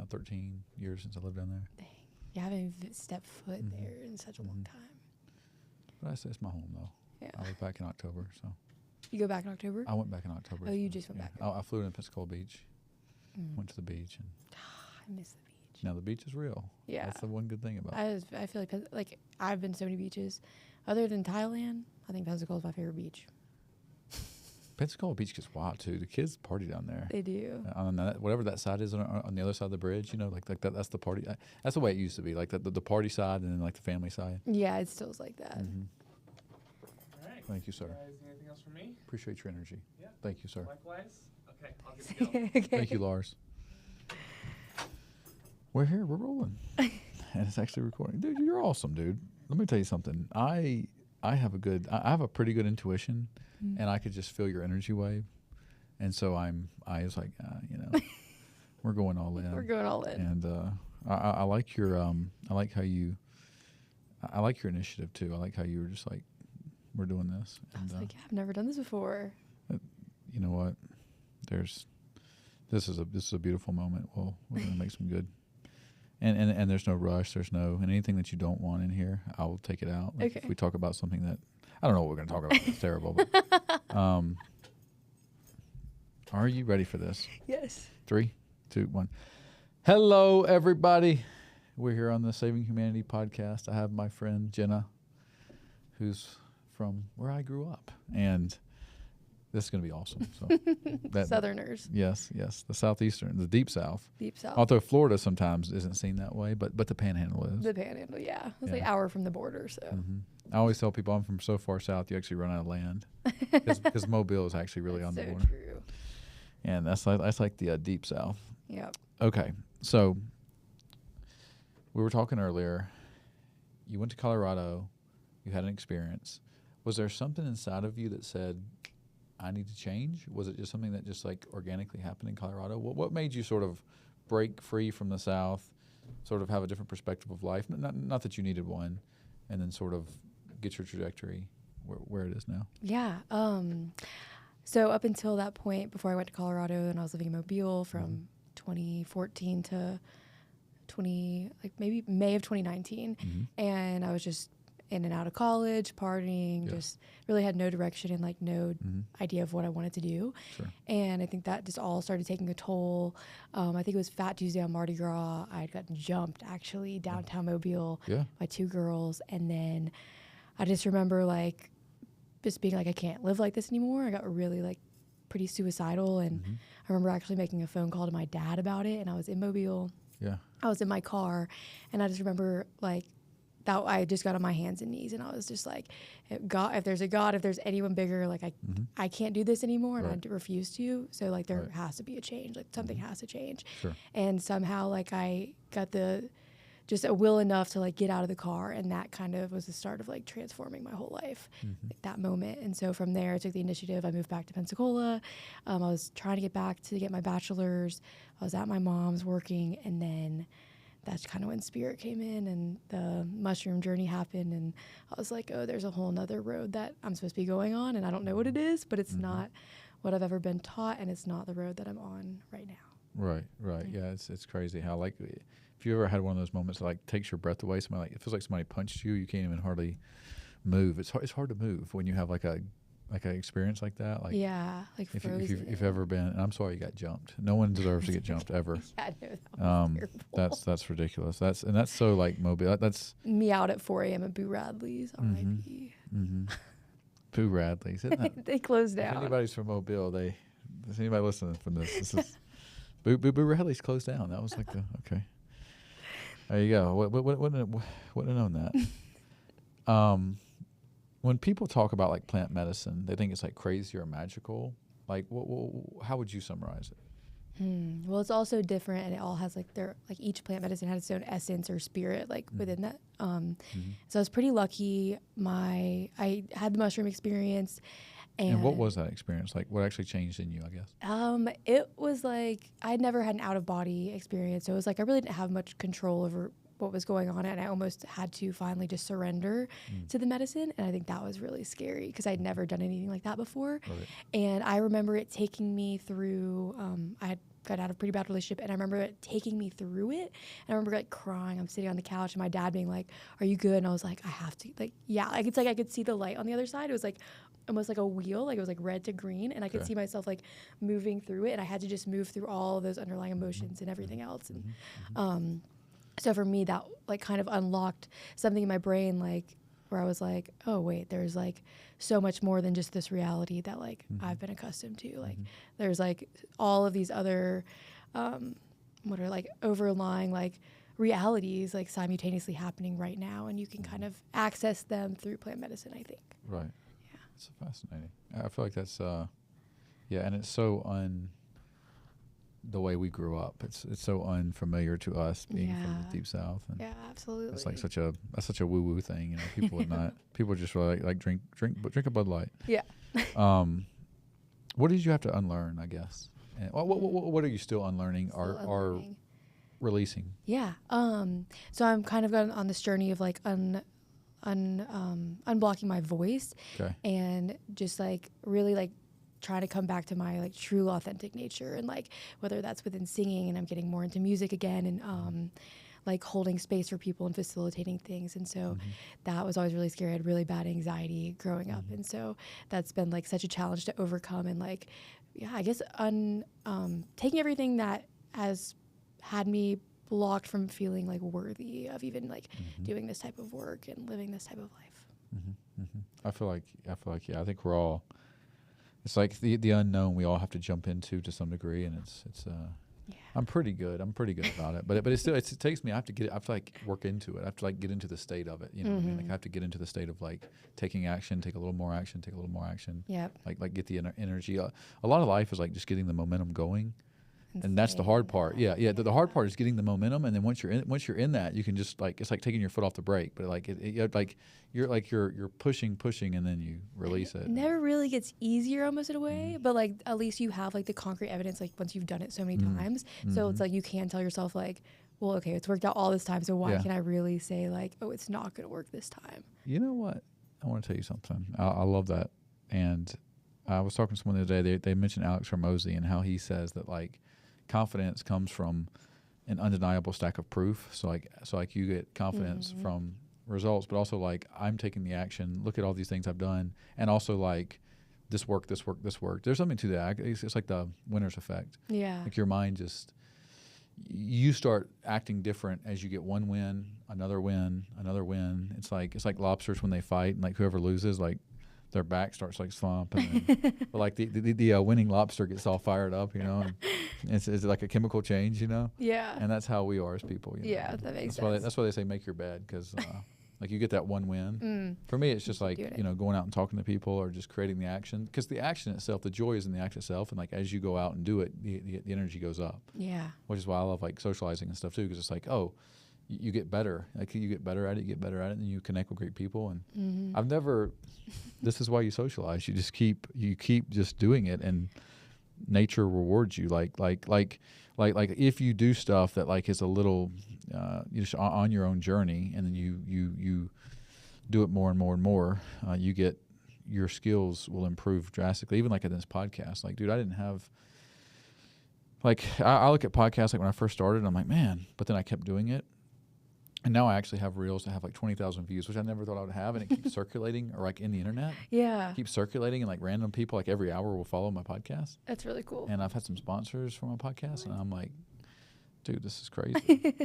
13 years since I lived down there. Dang. You haven't stepped foot there in such a long time. But I say it's my home, though. Yeah. I was back in October, so. You go back in October? I went back in October. Oh, you just went back. I flew in Pensacola Beach, went to the beach. And I miss the beach. now the beach is real. Yeah. That's the one good thing about it. I feel like I've been so many beaches. Other than Thailand, I think Pensacola is my favorite beach. Pensacola Beach gets wild, too. The kids party down there. They do. On that, whatever that side is on the other side of the bridge, like that. That's the party. That's the way it used to be, like the party side and then like the family side. Yeah, it still is like that. All right. Thank you, sir. Guys, anything else from me? Appreciate your energy. Yeah. Thank you, sir. Likewise. Okay, I'll get to go. Okay. Thank you, Lars. We're here. We're rolling, and it's actually recording. Dude, you're awesome, dude. Let me tell you something. I have a pretty good intuition, and I could just feel your energy wave, and so I was like, we're going all in. We're going all in. And I like your I like your initiative too. I like how you were just like, we're doing this. I was like, I've never done this before. You know what? This is a beautiful moment. We're gonna make some good. And there's no rush. And anything that you don't want in here, I'll take it out. Like Okay. If we talk about something that I don't know what we're going to talk about, it's terrible. But, are you ready for this? Yes. 3, 2, 1. Hello, everybody. We're here on the Saving Humanity podcast. I have my friend Jenna, who's from where I grew up, and this is going to be awesome. So Southerners. Yes, the southeastern, the deep south. Deep south. Although Florida sometimes isn't seen that way, but the Panhandle is. The Panhandle, yeah. It's like Yeah. an hour from the border, so. I always tell people I'm from so far south you actually run out of land because Mobile is actually really on the so border. true. And that's like the deep south. Yep. Okay, so we were talking earlier. You went to Colorado. You had an experience. Was there something inside of you that said, I need to change? Was it just something that just like organically happened in Colorado? What made you sort of break free from the South, sort of have a different perspective of life? Not that you needed one, and then sort of get your trajectory where it is now. Yeah. So up until that point, before I went to Colorado and I was living in Mobile from 2014 to maybe May of 2019, and I was just in and out of college, partying, just really had no direction and like no idea of what I wanted to do. Sure. And I think that just all started taking a toll. I think it was Fat Tuesday on Mardi Gras. I had gotten jumped actually downtown Mobile by 2 girls. And then I just remember like just being like, I can't live like this anymore. I got really like pretty suicidal. And I remember actually making a phone call to my dad about it. And I was in Mobile. Yeah. I was in my car. And I just remember like, that I just got on my hands and knees and I was just like, God, if there's a God, if there's anyone bigger, like I can't do this anymore and I refuse to. So like there has to be a change, like something has to change. Sure. And somehow like I got just a will enough to like get out of the car, and that kind of was the start of like transforming my whole life, like, that moment. And so from there I took the initiative. I moved back to Pensacola. I was trying to get back to get my bachelor's. I was at my mom's working, and then that's kind of when Spirit came in and the mushroom journey happened. And I was like, oh, there's a whole nother road that I'm supposed to be going on. And I don't know what it is, but it's not what I've ever been taught. And it's not the road that I'm on right now. Right. Yeah, it's crazy how like if you ever had one of those moments that like takes your breath away, somebody like it feels like somebody punched you, you can't even hardly move. It's hard to move when you have like an experience like that. Like yeah, like if frozen. you've ever been, and I'm sorry you got jumped. No one deserves to get jumped ever. Yeah, no, that was terrible. That's ridiculous. That's so like Mobile. That's me out at 4 a.m. at Boo Radley's. R.I.P. Boo Radley's. Isn't that? They closed down. If anybody's from Mobile, is anybody listening from this? This is Boo Radley's closed down. That was like okay. There you go. Wouldn't have known that. When people talk about like plant medicine, they think it's like crazy or magical. Like, how would you summarize it? Well, it's also different, and it all has like each plant medicine has its own essence or spirit like within that. So I was pretty lucky. I had the mushroom experience. And what was that experience like? What actually changed in you, I guess? It was like I'd never had an out-of-body experience, so it was like I really didn't have much control over what was going on, and I almost had to finally just surrender to the medicine. And I think that was really scary because I'd never done anything like that before. Right. And I remember it taking me through, I had got out of a pretty bad relationship, and I remember it taking me through it. And I remember like crying. I'm sitting on the couch, and my dad being like, "Are you good?" And I was like, "I have to." Like, yeah, like it's like I could see the light on the other side. It was like almost like a wheel, like it was like red to green, and I could see myself like moving through it, and I had to just move through all of those underlying emotions and everything else. And so for me, that like kind of unlocked something in my brain, like where I was like, oh wait, there's like so much more than just this reality that like I've been accustomed to. Like there's like all of these other what are like overlying like realities like simultaneously happening right now, and you can kind of access them through plant medicine, I think. Right. Yeah. It's fascinating. I feel like that's yeah, and it's so the way we grew up. It's so unfamiliar to us being from the deep south. And yeah, absolutely. it's like such a woo woo thing. You know, people would not. People just really like drink a Bud Light. Yeah. What did you have to unlearn? I guess. And what are you still unlearning? Or releasing? Yeah. So I'm kind of going on this journey of like unblocking my voice, and just like really like trying to come back to my like true authentic nature, and like whether that's within singing, and I'm getting more into music again, and like holding space for people and facilitating things. And so that was always really scary. I had really bad anxiety growing up, and so that's been like such a challenge to overcome, and like I guess taking everything that has had me blocked from feeling like worthy of even like doing this type of work and living this type of life. I feel like yeah. I think we're all. It's like the unknown we all have to jump into to some degree, and it's I'm pretty good about it, but it still it takes me. I have to like work into it. I have to like get into the state of it. You know what I mean? Like I have to get into the state of like taking action, take a little more action. Yeah. Like get the energy. A lot of life is like just getting the momentum going. And that's the hard part. Yeah. The hard part is getting the momentum, and then once you're in that, you can just like it's like taking your foot off the brake. But like you're pushing, and then you release it. It never really gets easier, almost in a way. But like at least you have like the concrete evidence. Like once you've done it so many times, so it's like you can tell yourself like, well, okay, it's worked out all this time. So why can I really say like, oh, it's not going to work this time? You know what? I want to tell you something. I love that. And I was talking to someone the other day. They mentioned Alex Hormozy and how he says that like. Confidence comes from an undeniable stack of proof. So like you get confidence from results, but also like I'm taking the action. Look at all these things I've done, and also like this worked. There's something to that. It's like the winner's effect. Yeah. Like your mind just you start acting different as you get one win, another win. It's like lobsters when they fight, and like whoever loses, like. Their back starts like slumping, but like the winning lobster gets all fired up, you know. And it's like a chemical change, you know. Yeah. And that's how we are as people. You know? Yeah, that makes sense. That's why they say make your bed, because like you get that one win. For me, it's just like going out and talking to people or just creating the action, because the action itself, the joy is in the act itself, and like as you go out and do it, the energy goes up. Yeah. Which is why I love like socializing and stuff too, because it's like you get better. Like you get better at it, and you connect with great people. And I've never. This is why you socialize. You just keep just doing it, and nature rewards you. Like if you do stuff that like is a little, you just on your own journey, and then you do it more and more and more. You get your skills will improve drastically. Even like in this podcast, like dude, I didn't have. Like I look at podcasts like when I first started, I'm like, man, but then I kept doing it. And now I actually have reels that have like 20,000 views, which I never thought I would have, and it keeps circulating, or like in the internet. Yeah. It keeps circulating, and like random people like every hour will follow my podcast. That's really cool. And I've had some sponsors for my podcast, and I'm like, dude, this is crazy.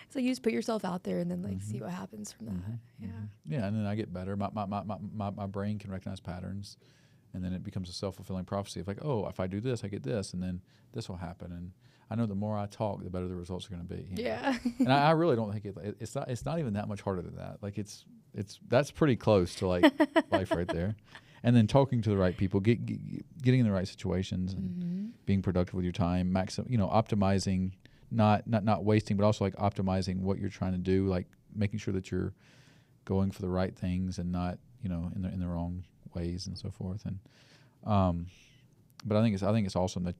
So you just put yourself out there and then like see what happens from that. Yeah. Yeah, and then I get better. My brain can recognize patterns, and then it becomes a self-fulfilling prophecy of like, oh, if I do this, I get this, and then this will happen. And I know the more I talk, the better the results are going to be. Yeah. And I really don't think it's not even that much harder than that. Like that's pretty close to like life right there. And then talking to the right people, getting in the right situations, and being productive with your time, optimizing, not wasting, but also like optimizing what you're trying to do, like making sure that you're going for the right things and not, in the wrong ways and so forth. And but I think it's awesome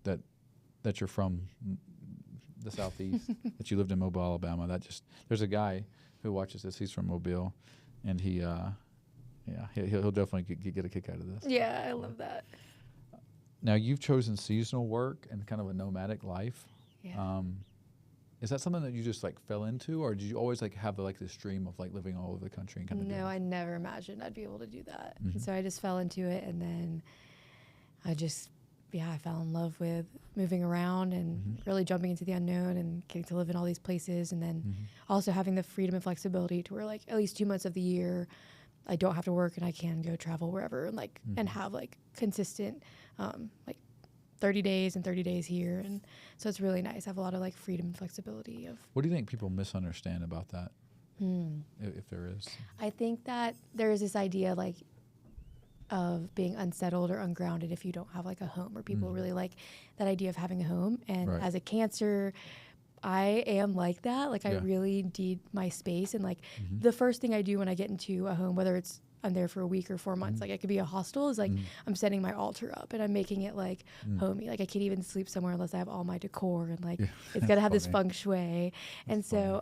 that you're from the Southeast, that you lived in Mobile, Alabama. There's a guy who watches this. He's from Mobile, and he'll definitely get a kick out of this. Yeah, I love that. Now you've chosen seasonal work and kind of a nomadic life. Yeah. Is that something that you just like fell into, or did you always like have like this dream of like living all over the country and kind of No, I never imagined I'd be able to do that. Mhm. And so I just fell into it, and then I just, I fell in love with moving around and Mhm. really jumping into the unknown and getting to live in all these places, and then Mhm. also having the freedom and flexibility to where like at least 2 months of the year I don't have to work and I can go travel wherever and like and Mhm. have like consistent like 30 days and 30 days here, and so it's really nice. I have a lot of like freedom and flexibility of What do you think people misunderstand about that, hmm. if there is? I think that there is this idea like of being unsettled or ungrounded if you don't have like a home, or people Mhm. really like that idea of having a home. And Right. as a Cancer, I am like that. Like I Yeah. really need my space, and like Mhm. the first thing I do when I get into a home, whether it's I'm there for a week or 4 months, Mhm. like it could be a hostel, is like Mhm. I'm setting my altar up and I'm making it like Mm. homey. Like I can't even sleep somewhere unless I have all my decor, and like Yeah, it's got to have this funny. feng shui. And That's so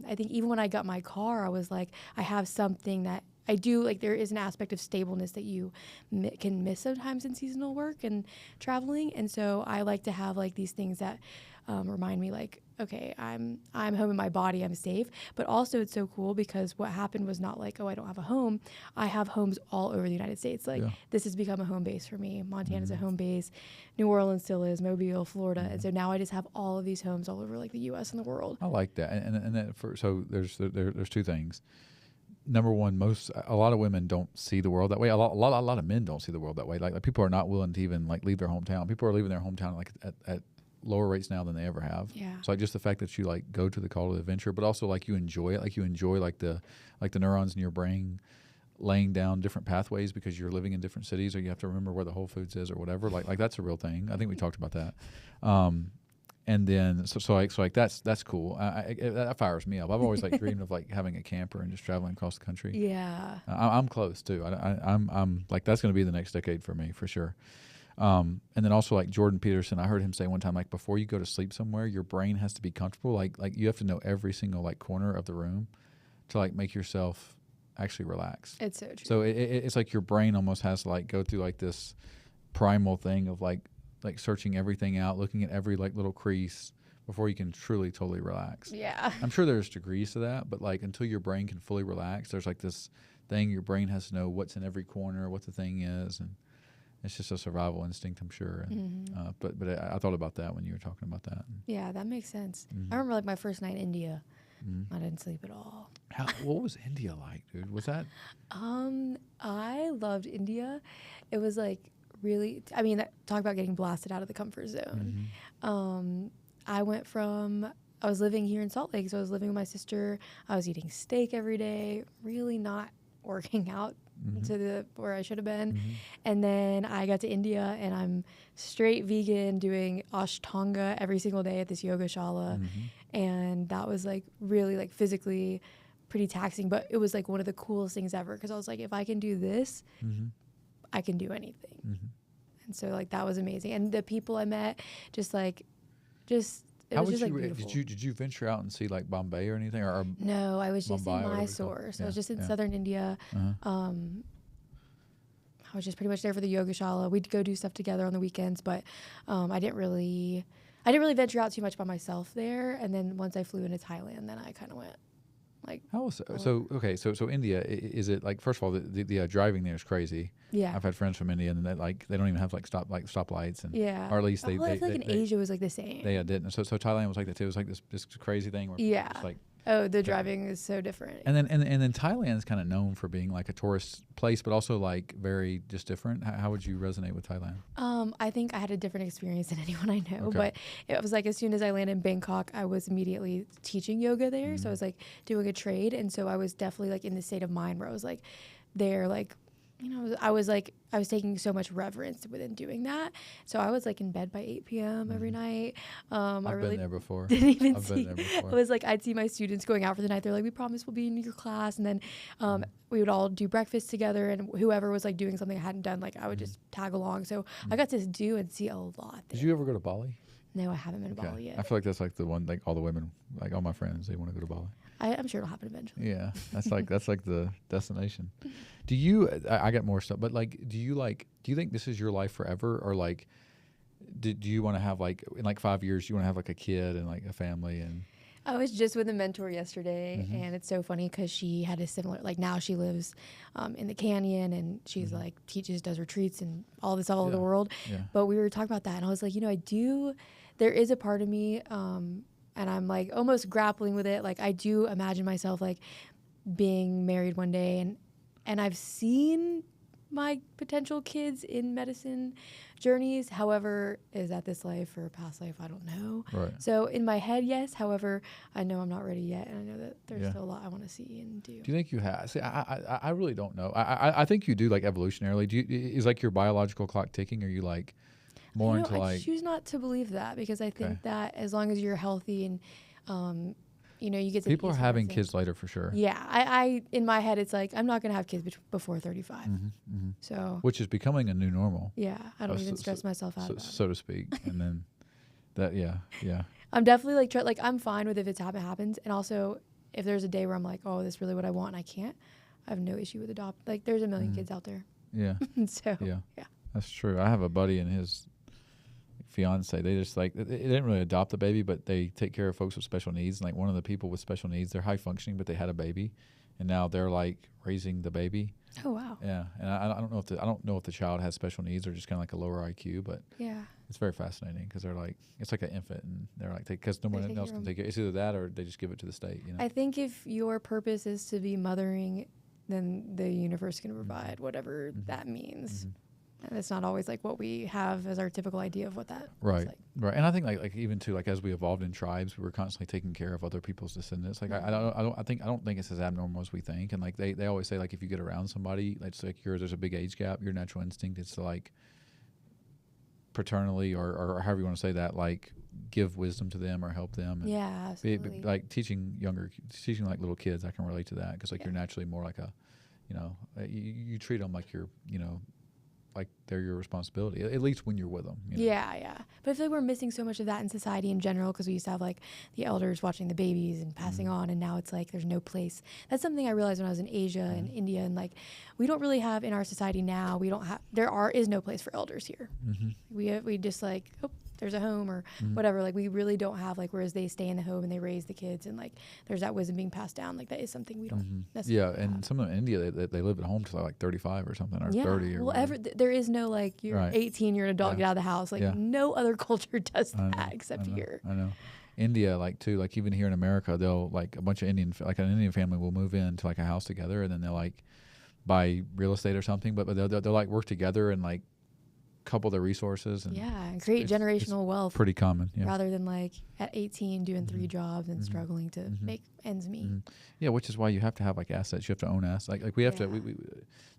I think even when I got my car, I was like, I have something that I do, like there is an aspect of stableness that you can miss sometimes in seasonal work and traveling. And so I like to have like these things that remind me like, okay, I'm home in my body, I'm safe. But also it's so cool because what happened was not like, oh, I don't have a home. I have homes all over the United States. Like Yeah. this has become a home base for me. Montana's a Mhm. home base. New Orleans still is, Mobile, Florida. Mhm. And so now I just have all of these homes all over like the US and the world. I like that, and that so there's two things. Number one, a lot of women don't see the world that way. A lot of men don't see the world that way. Like people are not willing to even like leave their hometown. People are leaving their hometown like at lower rates now than they ever have. Yeah. So like just the fact that you like go to the call to the adventure, but also like you enjoy it. Like you enjoy like the neurons in your brain laying down different pathways because you're living in different cities, or you have to remember where the Whole Foods is or whatever. Like that's a real thing. I think we talked about that. And then so like that's cool. That fires me up. I've always like dreamed of like having a camper and just traveling across the country. Yeah. I'm close too. I'm like that's going to be the next decade for me for sure. And then also like Jordan Peterson, I heard him say one time like before you go to sleep somewhere, your brain has to be comfortable. Like you have to know every single like corner of the room to like make yourself actually relax. It's so true. So it's like your brain almost has to like go through like this primal thing of like searching everything out, looking at every like little crease before you can truly totally relax. Yeah. I'm sure there's degrees to that, but like until your brain can fully relax, there's like this thing your brain has to know what's in every corner, what the thing is, and it's just a survival instinct, I'm sure. And, Mm-hmm. but I thought about that when you were talking about that. Yeah, that makes sense. Mhm. I remember like my first night in India. Mhm. I didn't sleep at all. What was India like, dude? Was that? I loved India. It was like really, I mean, talk about getting blasted out of the comfort zone. Mhm. I was living here in Salt Lake, so I was living with my sister. I was eating steak every day, really not working out Mhm. to where I should have been. Mhm. And then I got to India, and I'm straight vegan, doing Ashtanga every single day at this yoga shala. Mhm. And that was like really like physically pretty taxing, but it was like one of the coolest things ever, because I was like, if I can do this, Mhm. I can do anything. Mhm. And so like that was amazing, and the people I met, it How was would just like you beautiful. did you venture out and see like Bombay or anything or No, I was just Mumbai or in whatever it's called? Mysore, so I Yeah, was just in yeah. southern India. Uh-huh. I was just pretty much there for the yoga shala. We'd go do stuff together on the weekends, but I didn't really venture out too much by myself there. And then once I flew into Thailand, then I kind of went like, How was Oh. so okay? So India, is it like, first of all, the driving there is crazy. yeah, I've had friends from India and they don't even have like stoplights, and yeah. or at least I feel like in Asia was like the same. they didn't. So Thailand was like that too. It was like this crazy thing where people Yeah. just like. Oh, the driving is so different. And then Thailand is kind of known for being like a tourist place, but also like very just different. How would you resonate with Thailand? I think I had a different experience than anyone I know, Okay. but it was like as soon as I landed in Bangkok, I was immediately teaching yoga there. So I Mhm. was like doing a trade, and so I was definitely like in the state of mind where I was like there, like, you know, I was taking so much reverence within doing that. So I was like in bed by 8 p.m. every Mhm. night. I've I really been there before. didn't even I've see. been there before. It was like I'd see my students going out for the night. They're like, "We promise we'll be in your class," and then we would all do breakfast together. And whoever was like doing something I hadn't done, like I would just tag along. So I got to do and see a lot there. Did you ever go to Bali? No, I haven't been to Okay. Bali yet. I feel like that's like the one, like all the women, like all my friends, they want to go to Bali. I'm sure it'll happen eventually. Yeah, that's like the destination. Do you? I got more stuff, but like, do you think this is your life forever, or like, do you want to have like in like 5 years you want to have like a kid and like a family and? I was just with a mentor yesterday, Mhm. and it's so funny because she had a similar, like now she lives in the canyon, and she's Mhm. like teaches, does retreats and all this all over the Yeah. world. Yeah. But we were talking about that, and I was like, there is a part of me, and I'm like almost grappling with it. Like I do imagine myself like being married one day, and I've seen my potential kids in medicine journeys. However, is that this life or past life? I don't know. Right. So in my head, yes. However, I know I'm not ready yet, and I know that there's Yeah. still a lot I want to see and do. Do you think you have? See, I really don't know. I think you do like evolutionarily. Is like your biological clock ticking? Or are you like more into I like? choose not to believe that because I think Okay. that as long as you're healthy and, you get to People are peace with having everything. kids later for sure. Yeah, I in my head it's like I'm not gonna have kids before 35. So Which is becoming a new normal, yeah, I don't Oh, even stress myself out about so it. to speak. And then that, yeah. I'm definitely like I'm fine with if it's happens, and also if there's a day where I'm like, oh, this is really what I want, and I can't, I have no issue with adopt. Like there's a million kids out there, Yeah. so Yeah. yeah. That's true. I have a buddy and his fiance. They just like they didn't really adopt the baby, but they take care of folks with special needs. And like one of the people with special needs, they're high functioning, but they had a baby, and now they're like raising the baby. Oh wow. Yeah, and I don't know if the child has special needs or just kind of like a lower IQ, but Yeah. it's very fascinating because they're like it's like an infant, and they're like because no They one take else care can of take it. It's either that or they just give it to the state. You know. I think if your purpose is to be mothering, then the universe can provide whatever that means. And it's not always like what we have as our typical idea of what that Right, looks like. right, and I think like even too like as we evolved in tribes, we were constantly taking care of other people's descendants. Like I don't think it's as abnormal as we think. And like they always say like if you get around somebody, it's like there's a big age gap. Your natural instinct is to like paternally or however you want to say that, like give wisdom to them or help them. And Yeah, absolutely. like teaching like little kids, I can relate to that because like you're naturally more like a, you treat them like you're like they're your responsibility, at least when you're with them. Yeah. But I feel like we're missing so much of that in society in general because we used to have like the elders watching the babies and passing on, and now it's like there's no place. That's something I realized when I was in Asia and India, and like we don't really have in our society now. Is no place for elders here. We just like there's a home or whatever. Like we really don't have like, whereas they stay in the home and they raise the kids, and like there's that wisdom being passed down. Like that is something we don't necessarily Yeah, and have. some of India they live at home till like 35 or something or 30 or whatever. There is no like you're Right. 18, you're an adult, Yeah. get out of the house. Like Yeah. no other culture does I know, that except I know, here. I know. India, like too, like even here in America, they'll like a bunch of like an Indian family will move into like a house together, and then they'll like buy real estate or something, but they'll like work together and like couple their resources and And create it's generational wealth pretty common. Yeah. rather than like at 18 doing 3 jobs and struggling to make ends meet. Yeah, which is why you have to have like assets. You have to own assets. Like we have to.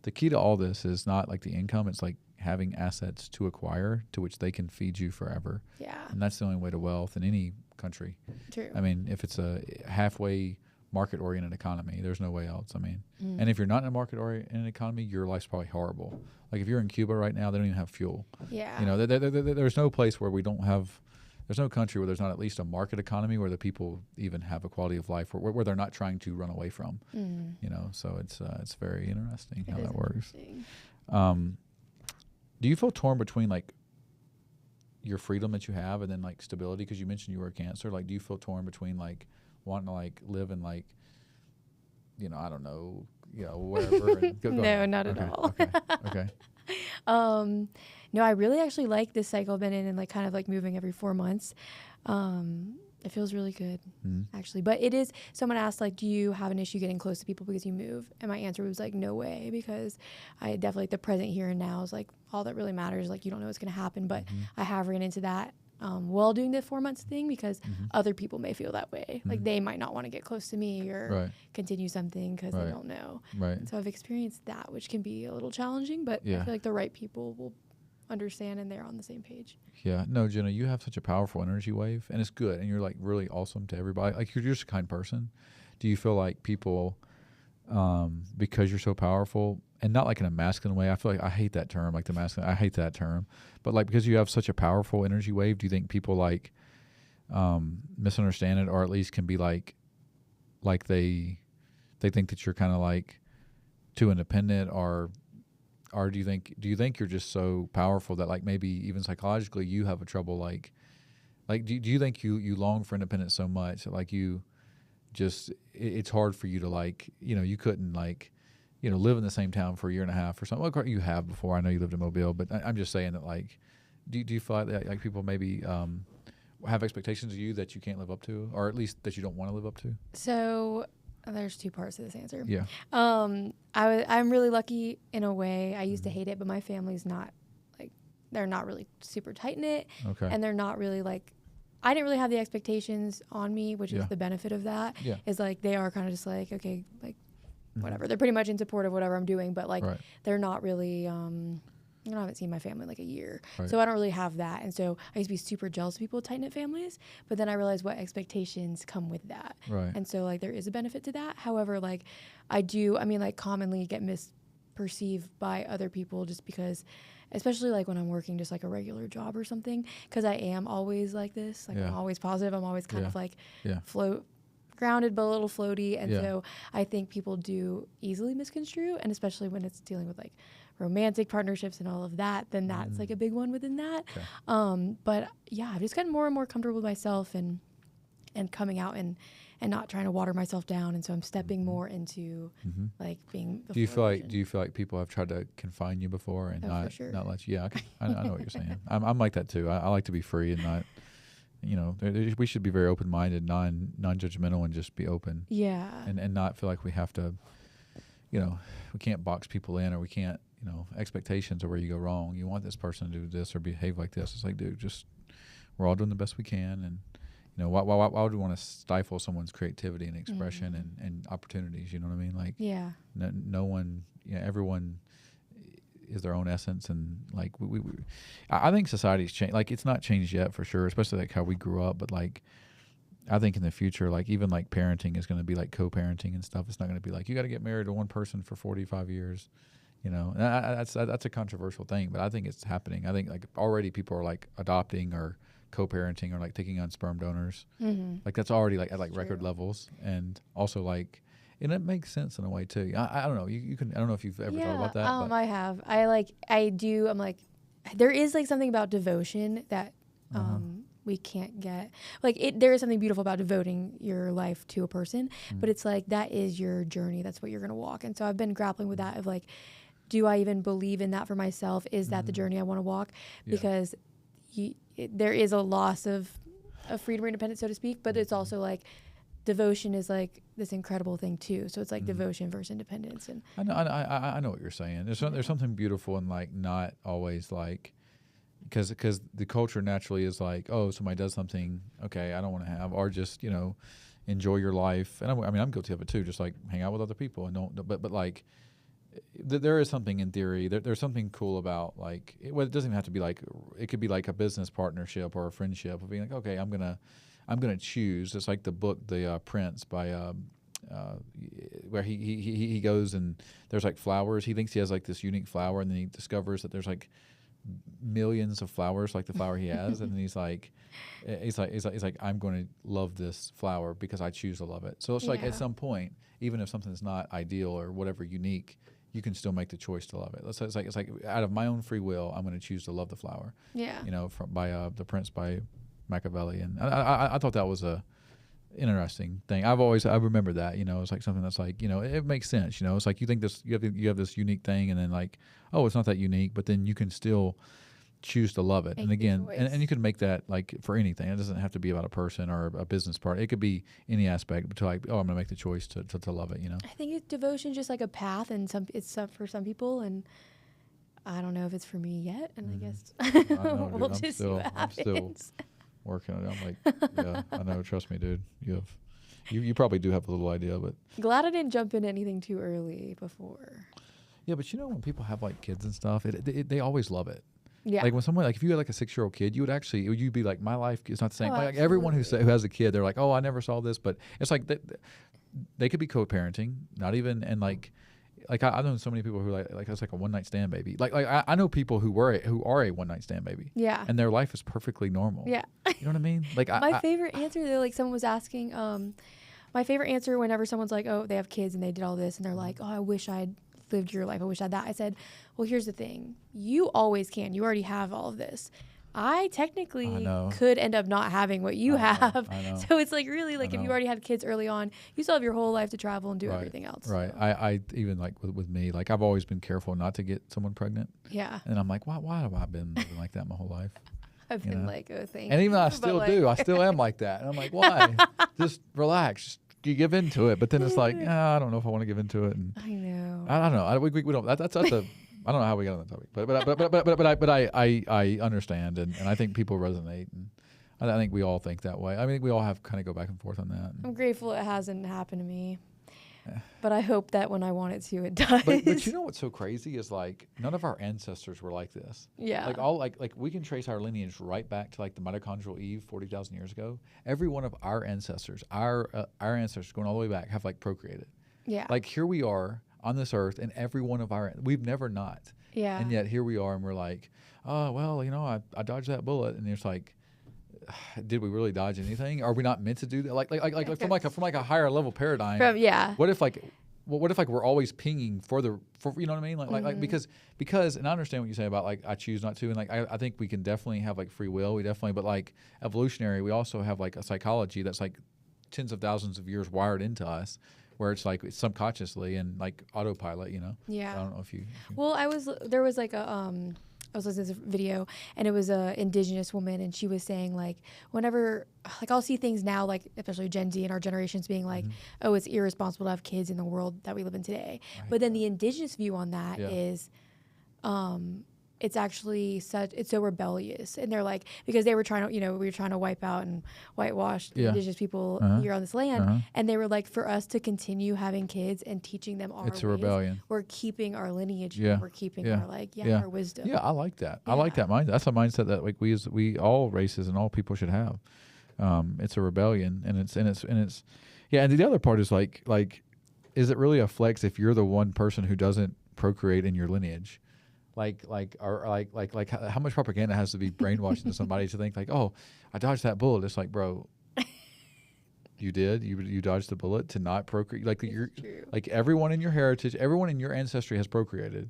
The key to all this is not like the income. It's like having assets to acquire to which they can feed you forever. Yeah, And that's the only way to wealth in any country. true. I mean, if it's a halfway market-oriented economy, there's no way else. I mean, and if you're not in a market-oriented economy, your life's probably horrible. Like if you're in Cuba right now, they don't even have fuel. Yeah. You know, there's no place where we don't have. There's no country where there's not at least a market economy where the people even have a quality of life where they're not trying to run away from. You know, so it's very interesting how that works. Do you feel torn between like your freedom that you have and then like stability? Because you mentioned you were a Cancer. Like, do you feel torn between like wanting to like live in like, I don't know, wherever? And go No, ahead. not at all. Okay. No, I really actually like this cycle I've been in and like kind of like moving every 4 months. It feels really good, actually. But it is, someone asked, like, do you have an issue getting close to people because you move? And my answer was, like, no way, because I definitely, like, the present here and now is, like, all that really matters. Like, you don't know what's going to happen. But I have ran into that while doing the 4 months thing because other people may feel that way. Like, they might not want to get close to me or continue something because they don't know. Right. And so I've experienced that, which can be a little challenging. But I feel like the right people will understand and they're on the same page. Yeah. No, Jenna, you have such a powerful energy wave, and it's good, and you're like really awesome to everybody. Like you're just a kind person. Do you feel like people, because you're so powerful and not like in a masculine way. I feel like I hate that term, like the masculine. I hate that term. But like because you have such a powerful energy wave, do you think people like misunderstand it, or at least can be like they think that you're kind of like too independent, or do you think you're just so powerful that like maybe even psychologically you have a trouble like do you think you long for independence so much that like you just it's hard for you to like you couldn't like live in the same town for a year and a half or something like you have before. I know you lived in Mobile, but I'm just saying that like do you feel like people maybe have expectations of you that you can't live up to, or at least that you don't want to live up to? So there's two parts to this answer. Yeah. I'm really lucky in a way. I used to hate it, but my family's not like, they're not really super tight knit. Okay. And they're not really like, I didn't really have the expectations on me, which Yeah. is the benefit of that. Yeah. Is like, they are kind of just like, okay, like whatever. They're pretty much in support of whatever I'm doing, but like, Right. they're not really, I haven't seen my family in like a year. Right. So I don't really have that. And so I used to be super jealous of people with tight knit families, but then I realized what expectations come with that. Right. And so like there is a benefit to that. However, like like commonly get misperceived by other people just because, especially like when I'm working just like a regular job or something, because I am always like this. Like Yeah. I'm always positive. I'm always kind Yeah. of like Yeah. grounded but a little floaty. And Yeah. so I think people do easily misconstrue, and especially when it's dealing with like romantic partnerships and all of that, then that's like a big one within that. Okay. But yeah, I've just gotten more and more comfortable with myself and coming out and not trying to water myself down. And so I'm stepping more into like being the Do you full version. feel like people have tried to confine you before and Oh, for not sure. not let you? Yeah, I know what you're saying. I'm like that too. I like to be free and not, we should be very open minded, non-judgmental, and just be open. Yeah. And not feel like we have to, we can't box people in, or we can't, expectations are where you go wrong. You want this person to do this or behave like this. It's like, dude, just we're all doing the best we can, and why would we want to stifle someone's creativity and expression and opportunities? You know what I mean? Like, Yeah. no one, everyone is their own essence, and like I think society's changed. Like, it's not changed yet for sure, especially like how we grew up. But like, I think in the future, like even like parenting is going to be like co-parenting and stuff. It's not going to be like you got to get married to one person for 45 years. And that's a controversial thing, but I think it's happening. I think like already people are like adopting or co-parenting or like taking on sperm donors. Like that's already like at like record levels, and also like, and it makes sense in a way too. I don't know. You can. I don't know if you've ever thought about that. But I have. I do. I'm like, there is like something about devotion that we can't get. Like there is something beautiful about devoting your life to a person, but it's like that is your journey. That's what you're gonna walk. And so I've been grappling with that of like, do I even believe in that for myself? Is that the journey I want to walk? Yeah. Because there is a loss of freedom or independence, so to speak, but it's also like devotion is like this incredible thing too. So it's like devotion versus independence. And I know what you're saying. There's something beautiful in like not always like, because the culture naturally is like, oh, somebody does something, okay, I don't want to have, or just enjoy your life. And I'm guilty of it too. Just like hang out with other people and don't. But like, there is something in theory. There's something cool about like it doesn't even have to be like, it could be like a business partnership or a friendship of being like, okay, I'm gonna choose. It's like the book The Prince by where he goes and there's like flowers. He thinks he has like this unique flower, and then he discovers that there's like millions of flowers like the flower he has, and then he's like I'm going to love this flower because I choose to love it. So it's like at some point, even if something's not ideal or whatever unique, you can still make the choice to love it. So it's like out of my own free will, I'm going to choose to love the flower. Yeah. By The Prince by Machiavelli, and I thought that was a interesting thing. I remember that. It's like something that's like it makes sense. It's like you think this you have this unique thing, and then like, oh, it's not that unique, but then you can still choose to love it. Make And the again, choice. and you can make that like for anything. It doesn't have to be about a person or a business part. It could be any aspect, but to like, oh, I'm gonna make the choice to love it. I think devotion just like a path, and for some people, and I don't know if it's for me yet. And I guess I know, we'll dude. just see what I'm still happens. working on it. I'm like, yeah, I know. Trust me, dude. You probably do have a little idea, but Glad I didn't jump into anything too early before. yeah, but when people have like kids and stuff, they always love it. Yeah. Like when someone, like if you had like a 6-year-old kid, you'd be like, my life is not the same. Oh, Like everyone who absolutely. has a kid, they're like, oh, I never saw this, but it's like they could be co-parenting, not even, and like I've known so many people who like that's like a one night stand baby. I know people who are a one night stand baby. Yeah. And their life is perfectly normal. Yeah. You know what I mean? Like My favorite answer though, like someone was asking, my favorite answer whenever someone's like, oh, they have kids and they did all this and they're like, oh, I wish I'd lived your life. I wish I had that. I said, well, here's the thing. You always can. You already have all of this. I technically could end up not having what you have. I know. So it's like really like if you already had kids early on, you still have your whole life to travel and do everything else. Right. So. I even like with me, like I've always been careful not to get someone pregnant. Yeah. And I'm like, why have I been living like that my whole life? I've been like, oh, thank you. And even though I still do, I still am like that. And I'm like, why? Just relax. Just you give into it. But then it's like, I don't know if I want to give into it. And I know. I don't know. We don't. That's a. I don't know how we got on that topic, but I understand, and I think people resonate, and I think we all think that way. I mean, we all have kind of go back and forth on that. I'm grateful it hasn't happened to me, but I hope that when I want it to, it does. But you know what's so crazy is like none of our ancestors were like this. Yeah. Like all like we can trace our lineage right back to like the mitochondrial Eve 40,000 years ago. Every one of our ancestors, our ancestors going all the way back, have like procreated. Yeah. Like here we are on this earth, and every one of we've never not. Yeah. And yet here we are, and we're like, oh well, you know, I dodged that bullet, and it's like, did we really dodge anything? Are we not meant to do that? Like from a higher level paradigm. What if we're always pinging for you know what I mean? Like because and I understand what you say about like I choose not to, and like I think we can definitely have like free will. We definitely, but like evolutionary, we also have like a psychology that's like tens of thousands of years wired into us, where it's like subconsciously and like autopilot, you know? Yeah. I don't know if you. Well, there was like I was listening to this video and it was a indigenous woman and she was saying like whenever like I'll see things now like especially Gen Z and our generations being like, oh, it's irresponsible to have kids in the world that we live in today. But then the indigenous view on that is it's actually it's so rebellious, and they're like, because they were trying to, we were trying to wipe out and whitewash the indigenous people here on this land, and they were like, for us to continue having kids and teaching them our it's a ways, rebellion. we're keeping our lineage, we're keeping our our wisdom. Yeah, I like that. I like that mindset. That's a mindset that like we all races and all people should have. It's a rebellion, and it's yeah. And the other part is like, is it really a flex if you're the one person who doesn't procreate in your lineage? Like how much propaganda has to be brainwashed into somebody to think like, oh, I dodged that bullet. It's like, bro, you did, you dodged the bullet to not procreate. Like you're like everyone in your heritage, everyone in your ancestry has procreated.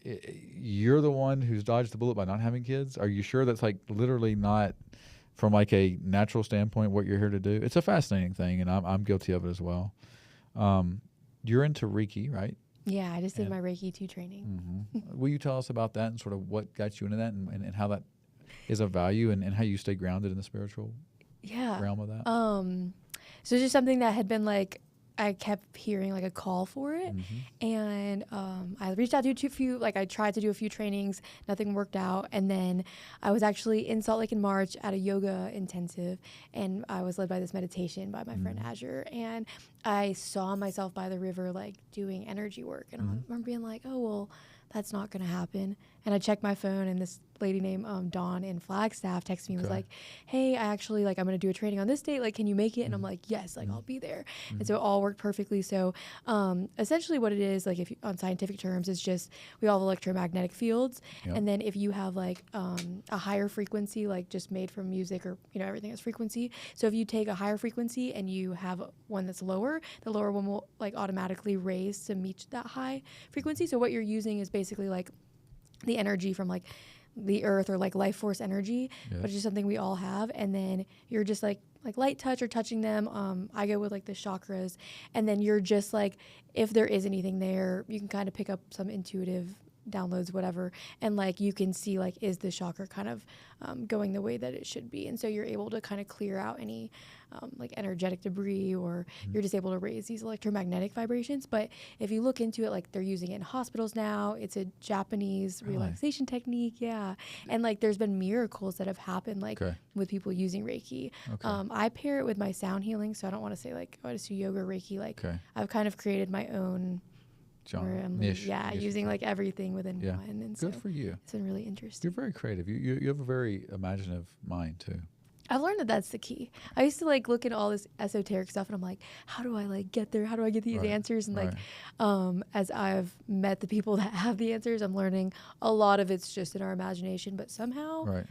You're the one who's dodged the bullet by not having kids. Are you sure that's like literally not from like a natural standpoint what you're here to do? It's a fascinating thing, and I'm guilty of it as well. You're into Reiki, right? Yeah, I just did my Reiki 2 training. Will you tell us about that and sort of what got you into that and how that is of value and how you stay grounded in the spiritual realm of that? So it's just something that had been like, I kept hearing like a call for it. And I reached out to a few, like I tried to do a few trainings, nothing worked out. And then I was actually in Salt Lake in March at a yoga intensive, and I was led by this meditation by my friend Azure. And I saw myself by the river, like doing energy work. And I remember being like, oh, well, that's not going to happen. And I checked my phone, and this lady named Dawn in Flagstaff texted me and was like, hey, I actually, like, I'm going to do a training on this date. Like, can you make it? And I'm like, yes, like, I'll be there. And so it all worked perfectly. So essentially what it is, like, if you, on scientific terms, is just we all have electromagnetic fields. And then if you have, like, a higher frequency, like just made from music or, everything has frequency. So if you take a higher frequency and you have one that's lower, the lower one will, like, automatically raise to meet that high frequency. So what you're using is basically, like, the energy from like the earth or like life force energy, but it's just something we all have. And then you're just like light touch or touching them. I go with like the chakras, and then you're just like, if there is anything there, you can kind of pick up some intuitive downloads, whatever, and like you can see like, is the chakra kind of going the way that it should be? And so you're able to kind of clear out any like energetic debris, or you're just able to raise these electromagnetic vibrations. But if you look into it, like they're using it in hospitals now. It's a Japanese relaxation technique, and like there's been miracles that have happened like with people using Reiki. I pair it with my sound healing, so I don't want to say like, oh, I just do yoga or Reiki. Like I've kind of created my own genre, niche, using like everything within one. And good for you. It's been really interesting. You're very creative. You have a very imaginative mind too. I've learned that that's the key. I used to like look at all this esoteric stuff and I'm like, how do I like get there? How do I get these Right, answers? And right. like, as I've met the people that have the answers, I'm learning a lot of it's just in our imagination, but somehow, Right.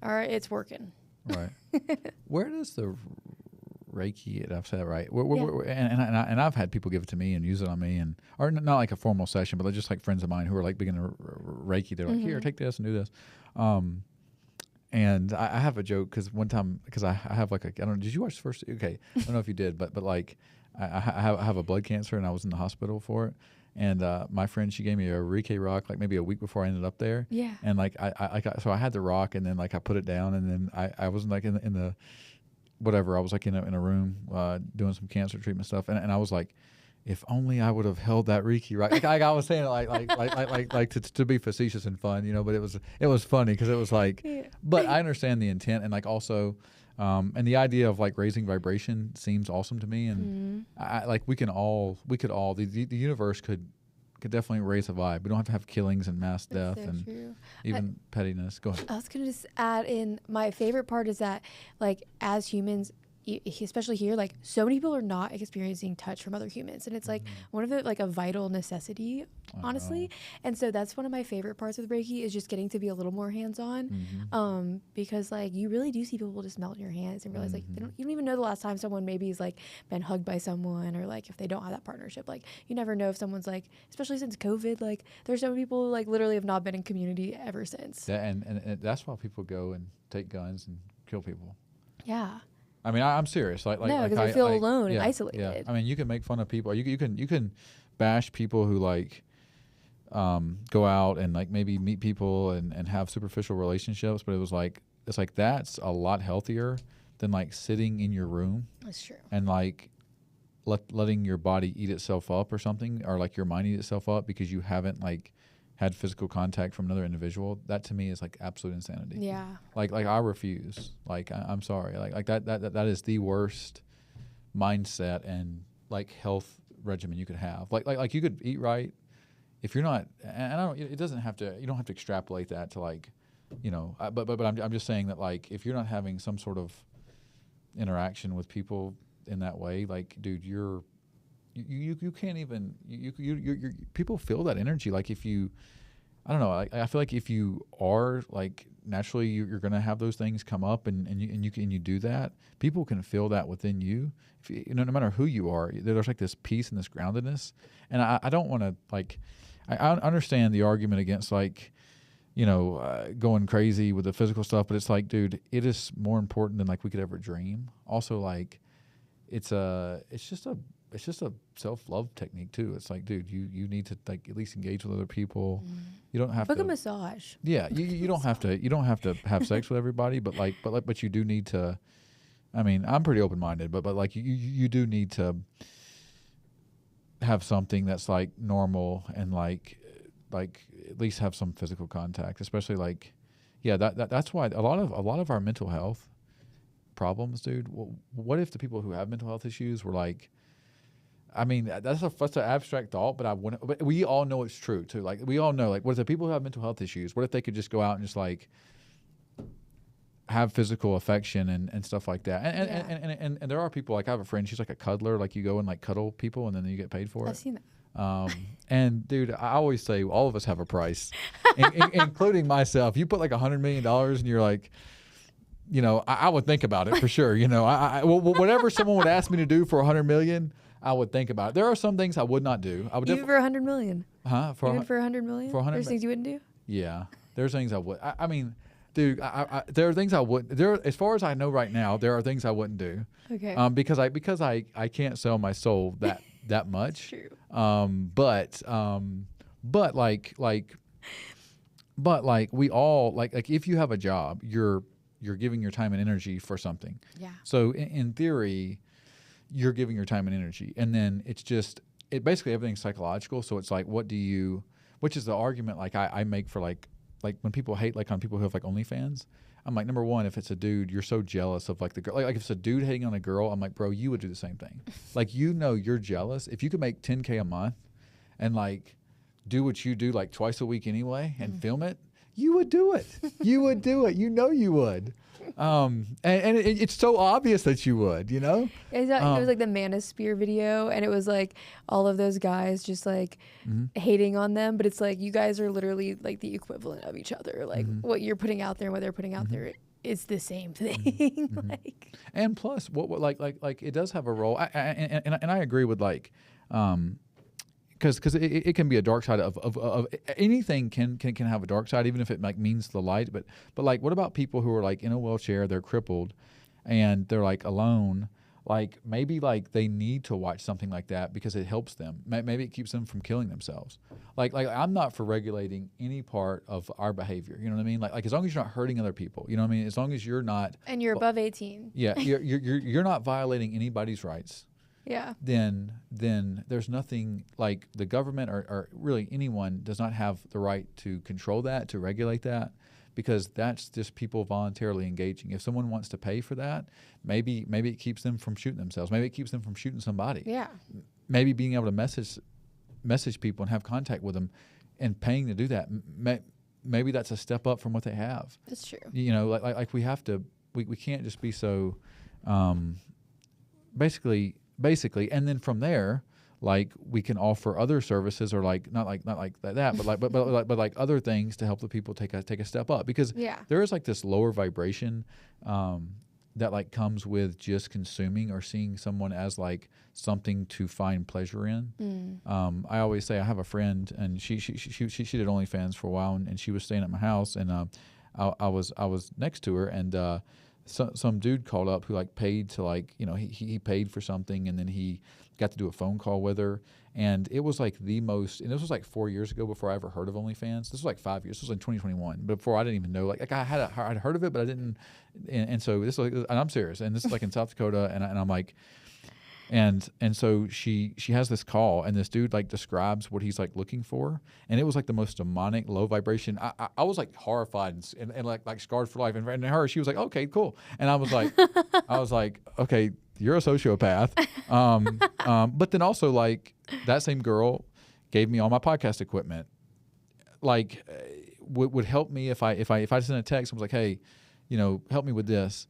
all right, it's working. Right. Where does the Reiki, if I've said it right, Yeah. and I've had people give it to me and use it on me, and or not like a formal session, but they're just like friends of mine who are like beginner Reiki. They're like, here, take this and do this. And I have a joke because one time, because I have like I don't know, did you watch the first? Okay, I don't know if you did, but like I have a blood cancer and I was in the hospital for it. And my friend, she gave me a Reiki rock like maybe a week before I ended up there. Yeah. And like so I had the rock and then like I put it down and then I wasn't like in the whatever, I was like in a room doing some cancer treatment stuff and I was like, if only I would have held that Reiki right. Like I was saying it like to be facetious and fun, you know. But it was funny because it was like, Yeah. but I understand the intent and like also, and the idea of like raising vibration seems awesome to me. And I like we could all the universe could definitely raise a vibe. We don't have to have killings and mass death That's so and true. even pettiness. Go ahead. I was gonna just add in my favorite part is that like as humans, especially here, like so many people are not experiencing touch from other humans, and it's like one of the like a vital necessity, honestly. And so that's one of my favorite parts with Reiki is just getting to be a little more hands-on, because like you really do see people just melt in your hands and realize like you don't even know the last time someone maybe has like been hugged by someone, or like if they don't have that partnership, like you never know if someone's like, especially since COVID, like there's so many people who like literally have not been in community ever since. And that's why people go and take guns and kill people. Yeah. I mean, I'm serious. Like, No, like because they feel like, alone and yeah, isolated. Yeah. I mean, you can make fun of people. You can bash people who like go out and like maybe meet people and have superficial relationships. But it's like that's a lot healthier than like sitting in your room. That's true. And like letting your body eat itself up or something, or like your mind eat itself up because you haven't like had physical contact from another individual. That to me is like absolute insanity. Yeah. Like I refuse. Like I'm sorry. Like that is the worst mindset and like health regimen you could have. Like you could eat right if you're not. And I don't. It doesn't have to. You don't have to extrapolate that to like, you know. But I'm just saying that like if you're not having some sort of interaction with people in that way, like dude, you can't even you people feel that energy. Like if you, I don't know, I feel like if you are like naturally you're gonna have those things come up and you do that, people can feel that within you. If you know, no matter who you are, there's like this peace and this groundedness. And I don't want to like, I understand the argument against like, you know, going crazy with the physical stuff, but it's like, dude, it is more important than like we could ever dream. Also, like, it's just a self-love technique too. It's like, dude, you need to like at least engage with other people. You don't have Book to a massage. Yeah, you don't have to have sex with everybody, but you do need to. I mean, I'm pretty open-minded, but like you do need to have something that's like normal and like at least have some physical contact, especially like, yeah, that's why a lot of our mental health problems, dude. What if the people who have mental health issues were like, I mean, that's an abstract thought, but we all know it's true too. Like we all know, like, what if the people who have mental health issues, what if they could just go out and just like have physical affection and stuff like that? And there are people, like I have a friend, she's like a cuddler. Like you go and like cuddle people and then you get paid for it. I've seen that. And dude, I always say all of us have a price, including myself. You put like $100 million and you're like, you know, I would think about it for sure. You know, whatever someone would ask me to do for $100 million, I would think about it. There are some things I would not do. I would Even for $100 million. Huh? Even for $100 million. For 100 There's things you wouldn't do. Yeah, there's things I would. I mean, dude, there are things I would. There, as far as I know right now, there are things I wouldn't do. Okay. Because I can't sell my soul that much. True. But like we all like if you have a job, you're giving your time and energy for something. Yeah. So in theory, you're giving your time and energy, and then it basically everything's psychological. So it's like, which is the argument like I make for like when people hate like on people who have like OnlyFans. I'm like, number one, if it's a dude, you're so jealous of like the girl. Like if it's a dude hating on a girl, I'm like, bro, you would do the same thing. Like, you know, you're jealous. If you could make $10K a month and like do what you do like twice a week anyway and film it, you would do it. You would do it. You know you would. It's so obvious that you would, you know? It was like the Manosphere video, and it was like all of those guys just like hating on them, but it's like you guys are literally like the equivalent of each other. Like what you're putting out there and what they're putting out there is the same thing. Like, and plus, what like it does have a role. And I agree with like, because it can be a dark side of anything can have a dark side, even if it like means the light. But like, what about people who are like in a wheelchair, they're crippled, and they're like alone? Like maybe like they need to watch something like that because it helps them. Maybe it keeps them from killing themselves. Like I'm not for regulating any part of our behavior. You know what I mean? Like as long as you're not hurting other people. You know what I mean? As long as you're not. And you're above 18. Yeah, you're not violating anybody's rights. Yeah. Then there's nothing, like the government or really anyone does not have the right to control that, to regulate that, because that's just people voluntarily engaging. If someone wants to pay for that, maybe it keeps them from shooting themselves. Maybe it keeps them from shooting somebody. Yeah. Maybe being able to message people and have contact with them and paying to do that, maybe that's a step up from what they have. That's true. You know, like we have to, we can't just be so basically, and then from there, like we can offer other services, or like not like that, but like other things to help the people take a step up, because there is like this lower vibration that like comes with just consuming or seeing someone as like something to find pleasure in. I always say, I have a friend, and she did OnlyFans for a while, and she was staying at my house, and I was next to her, and some dude called up who like paid to like, you know, he paid for something, and then he got to do a phone call with her, and it was like the most, and this was like 4 years ago before I ever heard of OnlyFans. This was like 5 years. This was in 2021, but before I didn't even know, like I'd heard of it, but I didn't, and so this was, and I'm serious, and this is like in South Dakota, and I'm like, and so she has this call, and this dude like describes what he's like looking for, and it was like the most demonic low vibration. I was like horrified and like scarred for life. And her, she was like, okay, cool. And I was like, okay, you're a sociopath. But then also like that same girl gave me all my podcast equipment. Like would help me if I sent a text and was like, hey, you know, help me with this.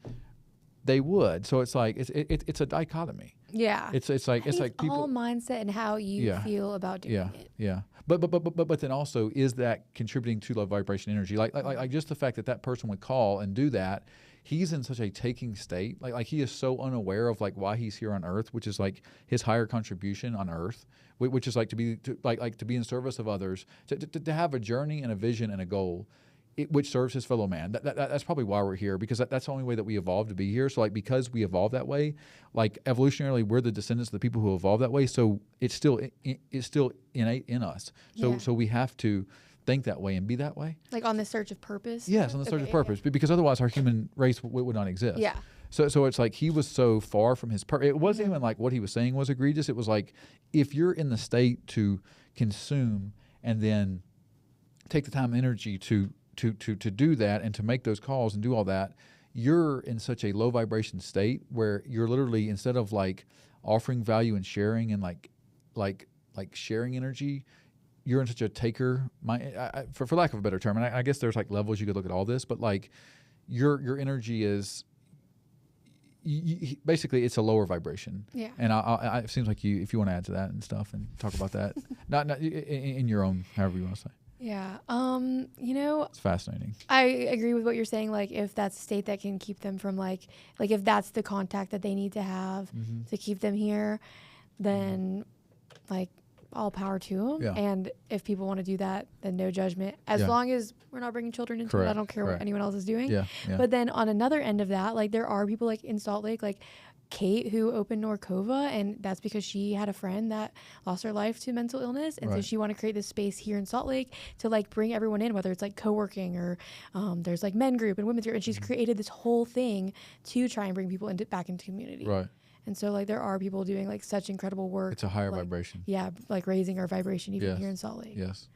They would. So it's like it's a dichotomy. Yeah. It's like people, all mindset and how you feel about doing it. Yeah. But then also, is that contributing to low vibration energy? Like just the fact that person would call and do that, he's in such a taking state. Like he is so unaware of like why he's here on earth, which is like his higher contribution on earth, which is like to be in service of others, to have a journey and a vision and a goal. Which serves his fellow man. That's probably why we're here, because that's the only way that we evolved to be here. So like, because we evolved that way, like evolutionarily, we're the descendants of the people who evolved that way. So it's still innate in us. So we have to think that way and be that way. Like on the search of purpose. Yes, on the search of purpose, because otherwise our human race would not exist. Yeah. So it's like he was so far from his purpose. It wasn't even like what he was saying was egregious. It was like, if you're in the state to consume and then take the time and energy to do that and to make those calls and do all that, you're in such a low vibration state where you're literally, instead of like offering value and sharing and like sharing energy, you're in such a taker for lack of a better term. And I guess there's like levels you could look at all this, but like your energy is basically it's a lower vibration. Yeah. And it seems like if you want to add to that and stuff and talk about that, not in your own, however you want to say. Yeah. You know, it's fascinating. I agree with what you're saying. Like, if that's a state that can keep them from like if that's the contact that they need to have to keep them here, then like all power to them. Yeah. And if people want to do that, then no judgment. As long as we're not bringing children into it, I don't care what anyone else is doing. Yeah. But then on another end of that, like there are people like in Salt Lake, like Kate, who opened Norcova, and that's because she had a friend that lost her life to mental illness, and so she wanted to create this space here in Salt Lake to like bring everyone in, whether it's like co-working or there's like men group and women's group, and she's created this whole thing to try and bring people back into community. Right. And so like there are people doing like such incredible work. It's a higher vibration. Yeah, like raising our vibration even here in Salt Lake. Yes.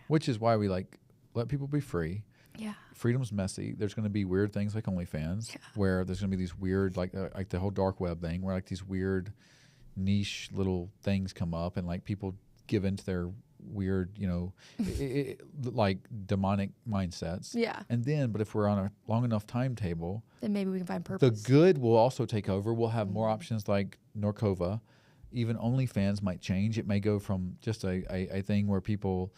Which is why we like let people be free. Yeah. Freedom's messy. There's going to be weird things like OnlyFans, where there's going to be these weird, like the whole dark web thing, where like these weird niche little things come up, and like people give into their weird, like demonic mindsets. Yeah. And then, but if we're on a long enough timetable, Then maybe we can find the purpose. good will also take over. We'll have more Mhm. options like Norcova. Even OnlyFans might change. It may go from just a thing where people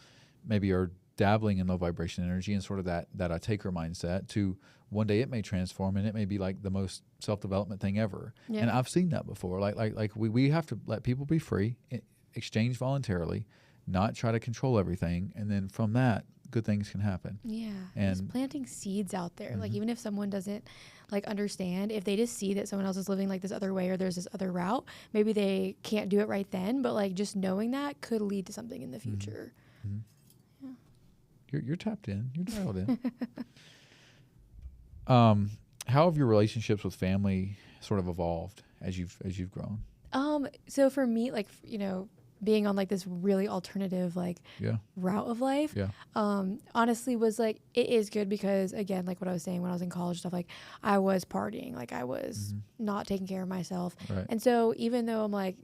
maybe are dabbling in low vibration energy and sort of that a taker mindset to one day it may transform and it may be like the most self-development thing ever. Yeah. And I've seen that before. Like we have to let people be free, exchange voluntarily, not try to control everything, and then from that good things can happen. Yeah. And just planting seeds out there. Like Mhm. even if someone doesn't like understand, if they just see that someone else is living like this other way or there's this other route, maybe they can't do it right then, but like just knowing that could lead to something in the future. Mhm. Yeah. You're tapped in. You're dialed in. How have your relationships with family sort of evolved as you've grown? So for me, like, being on like this really alternative like Yeah. route of life, Yeah. honestly was like, it is good because again, like what I was saying when I was in college stuff, like I was partying, like I was not taking care of myself. Right. And so even though I'm like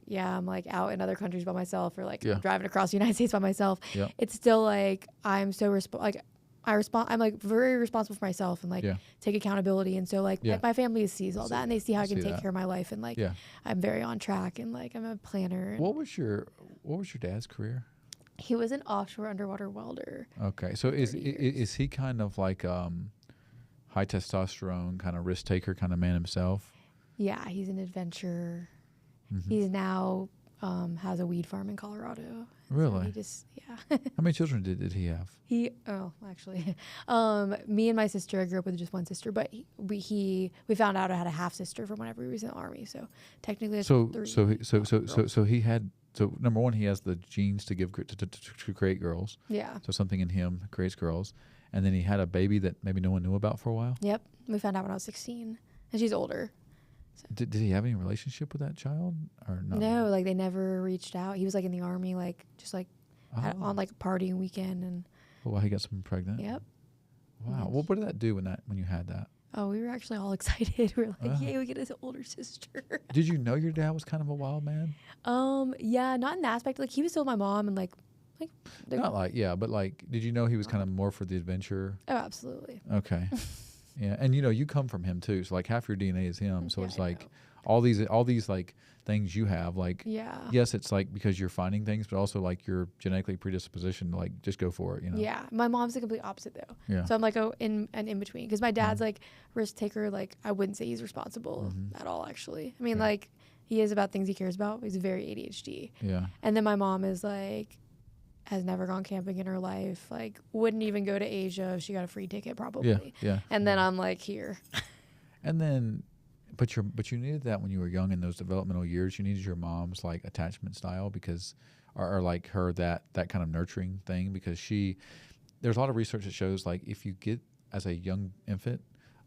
out in other countries by myself or like Yeah. driving across the United States by myself, Yeah. it's still like I'm so I'm like very responsible for myself and like Yeah. take accountability. And so like Yeah. my family sees all that and they see how I see can take that. care of my life and like Yeah. I'm very on track and like I'm a planner. And What was your dad's career? he was an offshore underwater welder. Okay. So is 30 years. is he kind of like high testosterone kind of risk taker kind of man himself? Yeah, he's an adventurer. Mhm. He's now has a weed farm in Colorado. So Really? he just How many children did he have? actually, me and my sister, I grew up with just one sister, but we found out I had a half sister from whenever he was in the army. So technically, it's So three. he had number one, he has the genes to give to create girls. Yeah. So something in him creates girls, and then he had a baby that maybe no one knew about for a while. Yep. We found out when I was 16, and she's older. Did he have any relationship with that child or not? No, like they never reached out. He was like in the army, like just like on like a partying weekend, and Well, he got someone pregnant. yep. Wow. Yes. Well, what did that do when you had that? Oh, we were actually all excited. We were like, Ah. yay, we get his older sister. Did you know your dad was kind of a wild man? Yeah, not in the aspect like he was still my mom and like Not like, yeah, but like, did you know he was kind of more for the adventure? oh, absolutely. Okay. Yeah, and you come from him too. So like half your DNA is him. So Yeah, it's I like know. all these like things you have. Like Yeah. yes, it's like because you're finding things, but also like you're genetically predispositioned to like just go for it. Yeah. My mom's the complete opposite though. Yeah. So I'm like in between because my dad's like risk taker. Like I wouldn't say he's responsible at all. Actually, I mean Yeah. like he is about things he cares about. He's very ADHD. Yeah. And then my mom is like has never gone camping in her life. Like wouldn't even go to Asia if she got a free ticket probably. Yeah. Yeah. And then I'm like here. And then, but you needed that when you were young in those developmental years. You needed your mom's like attachment style because, or like her that kind of nurturing thing because there's a lot of research that shows like if you get as a young infant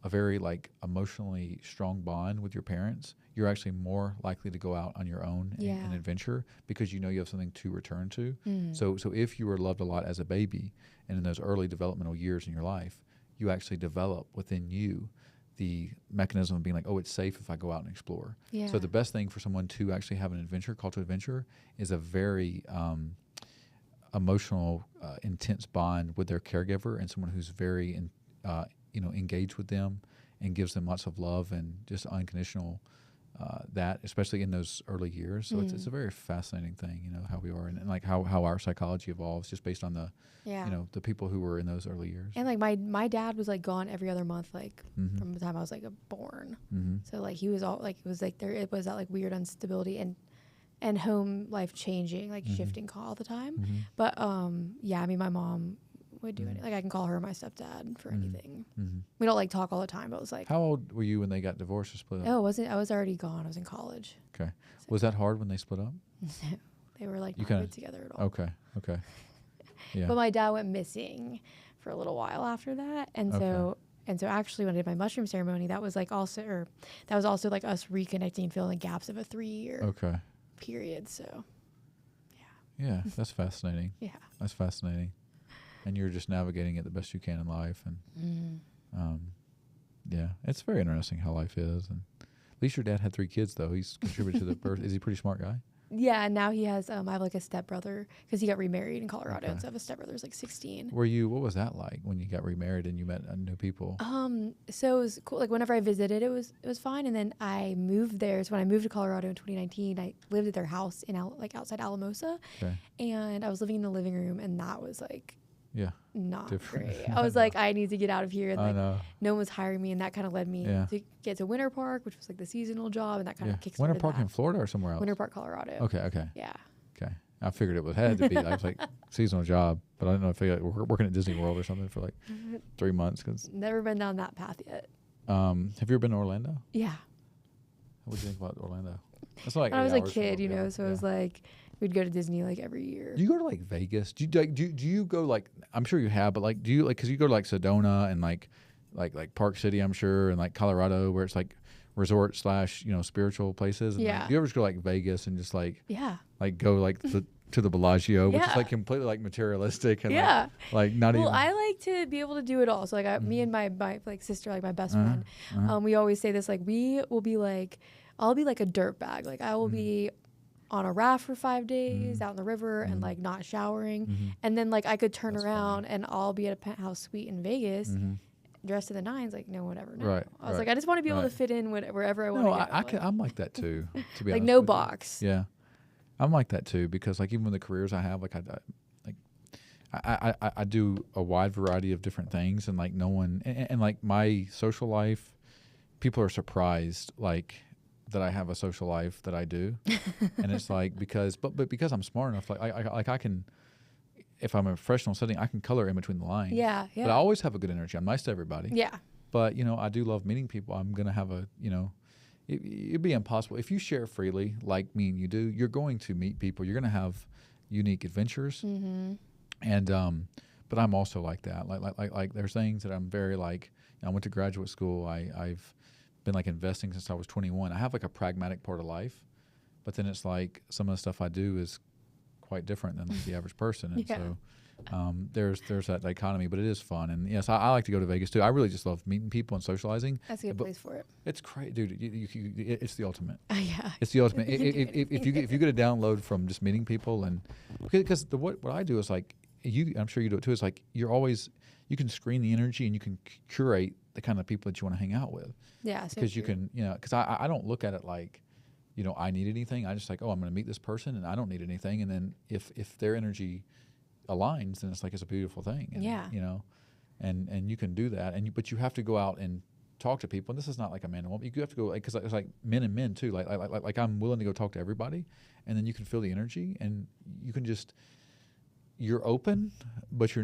a very like emotionally strong bond with your parents, you're actually more likely to go out on your own and adventure because you know you have something to return to. So if you were loved a lot as a baby and in those early developmental years in your life, you actually develop within you the mechanism of being like, oh, it's safe if I go out and explore. Yeah. So the best thing for someone to actually have an adventure, call to adventure, is a very emotional, intense bond with their caregiver and someone who's very, engaged with them and gives them lots of love and just unconditional that, especially in those early years. So it's a very fascinating thing, how we are and like how our psychology evolves just based on the, the people who were in those early years. And like my dad was like gone every other month, like from the time I was like born. So like he was all like it was that like weird instability and home life changing, like shifting all the time. But yeah, I mean my mom would do anything. Like I can call her my stepdad for anything. We don't like talk all the time, but it was like How old were you when they got divorced or split up? oh, I was already gone. I was in college. Okay. Was that hard when they split up? They were like You not kinda- good together at all. Okay. Yeah. But my dad went missing for a little while after that, and so actually when I did my mushroom ceremony, that was also like us reconnecting and filling gaps of a 3-year Okay. period. So Yeah, that's fascinating. yeah, That's fascinating. And you're just navigating it the best you can in life. And yeah, it's very interesting how life is. And at least your dad had 3 kids, though. He's contributed to the birth. Is he a pretty smart guy? Yeah, and now he has. I have like a stepbrother because he got remarried in Colorado, Okay. and so I have a stepbrother who's like 16. What was that like when you got remarried and you met new people? So it was cool. Like whenever I visited, it was fine. And then I moved there. So when I moved to Colorado in 2019, I lived at their house in like outside Alamosa, Okay. and I was living in the living room, and that was like Yeah. not Different. great. I was like, I need to get out of here, and I like know. no one was hiring me, and that kind of led me Yeah. to get to Winter Park, which was like the seasonal job, and that kind Yeah. of kickstarted Winter Park that. in Florida or somewhere else? Winter Park, Colorado. Okay. Okay. Yeah. Okay. I figured it had to be. I was like seasonal job, but I don't know if I we're working at Disney World or something for like 3 months. Cause Never been down that path yet. have you ever been to Orlando? Yeah. What do you think about Orlando? That's like When I was a 8 hours from kid, Orlando. so it was like we'd go to Disney like every year. Do you go to like Vegas? Do you go like, I'm sure you have, but like do you like, because you go to like Sedona and like Park City, I'm sure, and like Colorado where it's like resort / spiritual places. And Yeah. Like, do you ever just go like Vegas and just like Yeah. go like to the Bellagio, which is Yeah. like completely like materialistic and Yeah. like not Well, even. I like to be able to do it all. So like me and my like sister, like my best friend, uh-huh. we always say this, like we will be like, I'll be like a dirt bag. Like I will be on a raft for 5 days out in the river and like not showering. And then like I could turn That's around and I'll be at a penthouse suite in Vegas dressed to the nines, like no one ever know. Right, I was right, like, I just want to be able right. to fit in wherever I want No, to go. I can, I'm like that too. To be like honest no with you. box. Yeah, I'm like that too because like even with the careers I have, like I do a wide variety of different things and like no one and like my social life, people are surprised like that I have a social life that I do, and it's like but because I'm smart enough, like I can, if I'm in a professional setting, I can color in between the lines. Yeah, yeah. But I always have a good energy. I'm nice to everybody. Yeah. But I do love meeting people. I'm gonna have it'd be impossible if you share freely like me and you do. You're going to meet people. You're gonna have unique adventures. Mm-hmm. And but I'm also like that. Like there's things that I'm very like. I went to graduate school. I've been like investing since I was 21. I have like a pragmatic part of life, but then it's like some of the stuff I do is quite different than the average person. And Yeah. so there's that dichotomy, but it is fun. And yes, I like to go to Vegas too. I really just love meeting people and socializing. That's a good But place for it. it's crazy, dude. It's the ultimate. Yeah. It's the ultimate. You can do If you get a download from just meeting people, and because what I do is like I'm sure you do it too. Is like you can screen the energy and you can curate the kind of people that you want to hang out with. Yeah. So Because you true. can because I don't look at it like I need anything. I just like I'm going to meet this person and I don't need anything. And then if their energy aligns, then it's like it's a beautiful thing. And, Yeah. And you can do that. But you have to go out and talk to people. And this is not like a man and woman. You have to go because it's like men and men too. Like I'm willing to go talk to everybody, and then you can feel the energy, and you can just you're open, but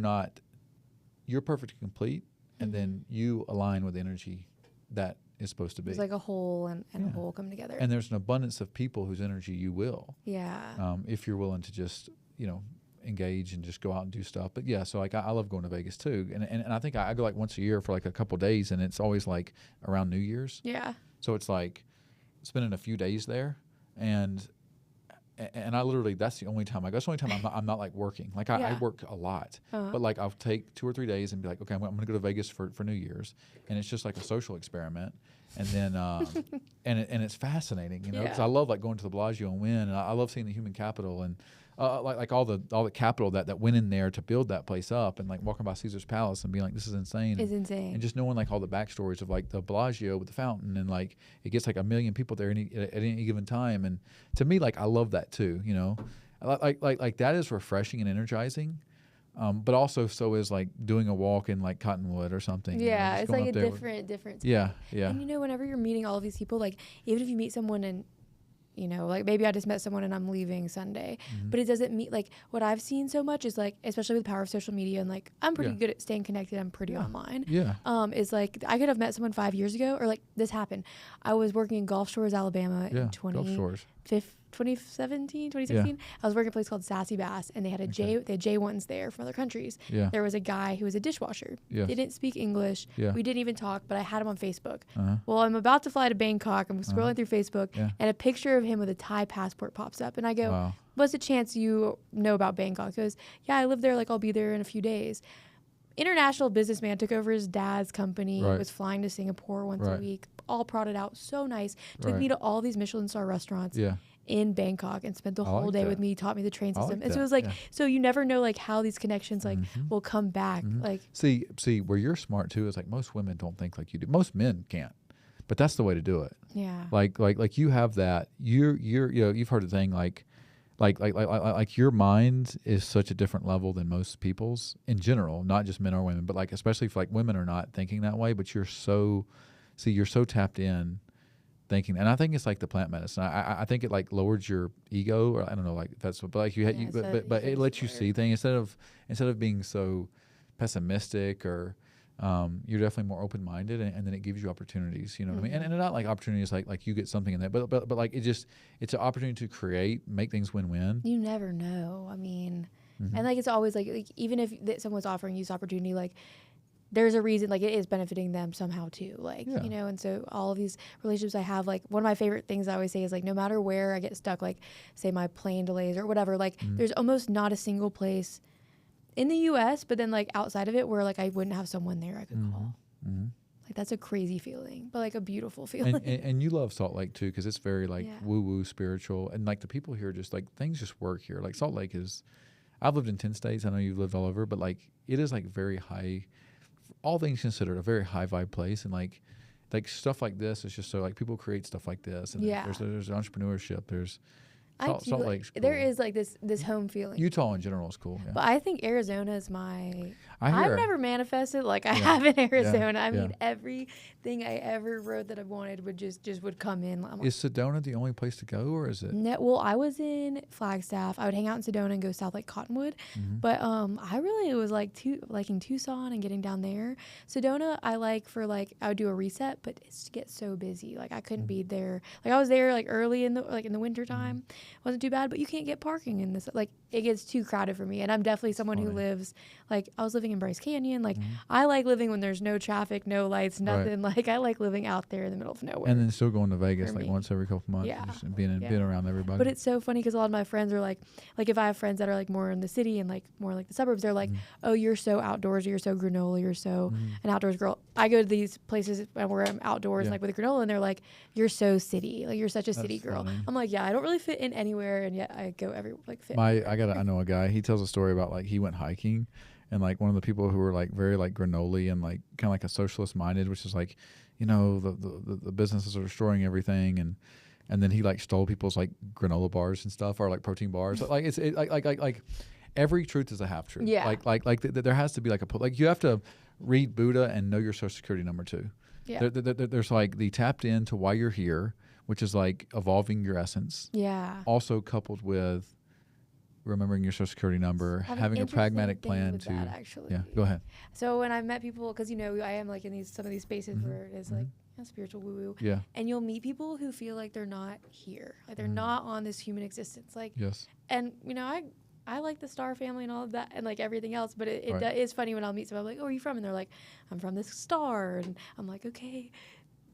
you're perfect and complete, and then you align with the energy that is supposed to be. It's like a whole and Yeah. a whole come together. And there's an abundance of people whose energy you will, yeah. if you're willing to just engage and just go out and do stuff. But yeah, so like I love going to Vegas too, and I think I go like once a year for like a couple days, and it's always like around New Year's. Yeah. So it's like spending a few days there, and I literally that's the only time I go. That's the only time I'm not like working. Like I Yeah. work a lot, Uh-huh. but like I'll take 2 or 3 days and be like, okay, I'm going to go to Vegas for New Year's, and it's just like a social experiment. And then and it's fascinating, because Yeah. I love like going to the Bellagio and Wynn, and I love seeing the human capital and like all the capital that went in there to build that place up, and like walking by Caesar's Palace and being like, this is insane. It's insane. And just knowing like all the backstories of like the Bellagio with the fountain, and like it gets like 1 million people there at any given time. And to me, like I love that too. Like that is refreshing and energizing. But also so is like doing a walk in like Cottonwood or something. Yeah, just it's going like up a there with- different. Yeah, yeah. And whenever you're meeting all of these people, like even if you meet someone and like maybe I just met someone and I'm leaving Sunday, but it doesn't mean like what I've seen so much is like, especially with the power of social media and like I'm pretty Yeah. good at staying connected. I'm pretty online. Yeah. Is like I could have met someone 5 years ago, or like this happened. I was working in Gulf Shores, Alabama Yeah. in Gulf Shores. 2017, 2016. I was working at a place called Sassy Bass, and they had they had J1s there from other countries. Yeah. There was a guy who was a dishwasher. Yes. They didn't speak English. Yeah. We didn't even talk, but I had him on Facebook. Uh-huh. Well, I'm about to fly to Bangkok. I'm scrolling through Facebook, Yeah. and a picture of him with a Thai passport pops up, and I go, Wow. "What's the chance you know about Bangkok?" He goes, "Yeah, I live there. Like, I'll be there in a few days." International businessman, took over his dad's company, Right. was flying to Singapore once a Right. week, all prodded out, so nice. Took Right. me to all these Michelin star restaurants. Yeah. in Bangkok and spent the I whole like day that. with me, taught me the train I system. like And so that, it was like, yeah. so you never know like how these connections like Mhm. will come back. Mhm. Like, See, where you're smart too is like most women don't think like you do. Most men can't, but that's the way to do it. yeah. Like you have that. You're you've heard the thing like your mind is such a different level than most people's in general, not just men or women, but like especially if like women are not thinking that way, but you're so tapped in thinking, and I think it's like the plant medicine. I think it like lowers your ego, or I don't know, like if that's what, but like you had Yeah, you, so but you it can lets you just see things instead of being so pessimistic or you're definitely more open minded, and then it gives you opportunities. You know what I mean? And not like opportunities like you get something in that, but like it's an opportunity to create, make things win win. You never know. I mean, Mm-hmm. and like it's always like even if someone's offering you this opportunity, like there's a reason, like it is benefiting them somehow too. Like, Yeah. you know, and so all of these relationships I have, like one of my favorite things I always say is like no matter where I get stuck, like say my plane delays or whatever, like there's almost not a single place in the US, but then like outside of it where like I wouldn't have someone there I could call. Mm-hmm. Like that's a crazy feeling, but like a beautiful feeling. And you love Salt Lake too, because it's very like Yeah. woo woo spiritual, and like the people here just like things just work here. Like Salt Lake is, I've lived in 10 states. I know you've lived all over, but like it is like very high, all things considered, a very high vibe place, and like stuff like this is just so like people create stuff like this, and Yeah. there's entrepreneurship. There's I Salt do, Lake's cool. there is like this home feeling. Utah in general is cool. Yeah. But I think Arizona is my. I hear. I've never manifested like I Yeah. have in Yeah. Arizona. I Yeah. mean, everything I ever wrote that I wanted would just would come in. I'm like, Is Sedona the only place to go, or is it? no, well, I was in Flagstaff. I would hang out in Sedona and go south like Cottonwood. Mhm. But I really was like liking Tucson and getting down there. Sedona I like for like I would do a reset, but it gets so busy. Like I couldn't be there. Like I was there like early in the winter time. Wasn't too bad, but you can't get parking in this. Like it gets too crowded for me. And I'm definitely someone who funny. lives like I was living in Bryce Canyon. Like I like living when there's no traffic, no lights, nothing. Like I like living out there in the middle of nowhere. And then still going to Vegas For like me. once every couple months, Yeah. and just being Yeah. being around everybody. But it's so funny because a lot of my friends are like if I have friends that are like more in the city and like more like the suburbs, they're like, oh, you're so outdoors, you're so granola, you're so an outdoors girl. I go to these places where I'm outdoors, Yeah. like with a granola, and they're like, you're so city, like you're such a city That's girl. funny. I'm like, yeah, I don't really fit in anywhere, and yet I go every like fit. I know a guy. He tells a story about like he went hiking, and like one of the people who were like very like granola and like kind of like a socialist minded, which is like, you know, the businesses are destroying everything, and then he like stole people's like granola bars and stuff, or like protein bars. Like like every truth is a half truth. Yeah. There has to be like you have to read Buddha and know your social security number too. Yeah. There's like the tapped into why you're here, which is like evolving your essence. Yeah. Also coupled with remembering your social security number, Have an having a interesting pragmatic thing plan with to. that, actually. Yeah, go ahead. So when I've met people, because you know I am like in some of these spaces where it is like spiritual woo woo, Yeah. and you'll meet people who feel like they're not here, like they're not on this human existence, like. Yes. And you know I like the star family and all of that and like everything else, but it Right. is funny when I'll meet someone I'm like, oh, where are you from? And they're like, I'm from this star, and I'm like, okay,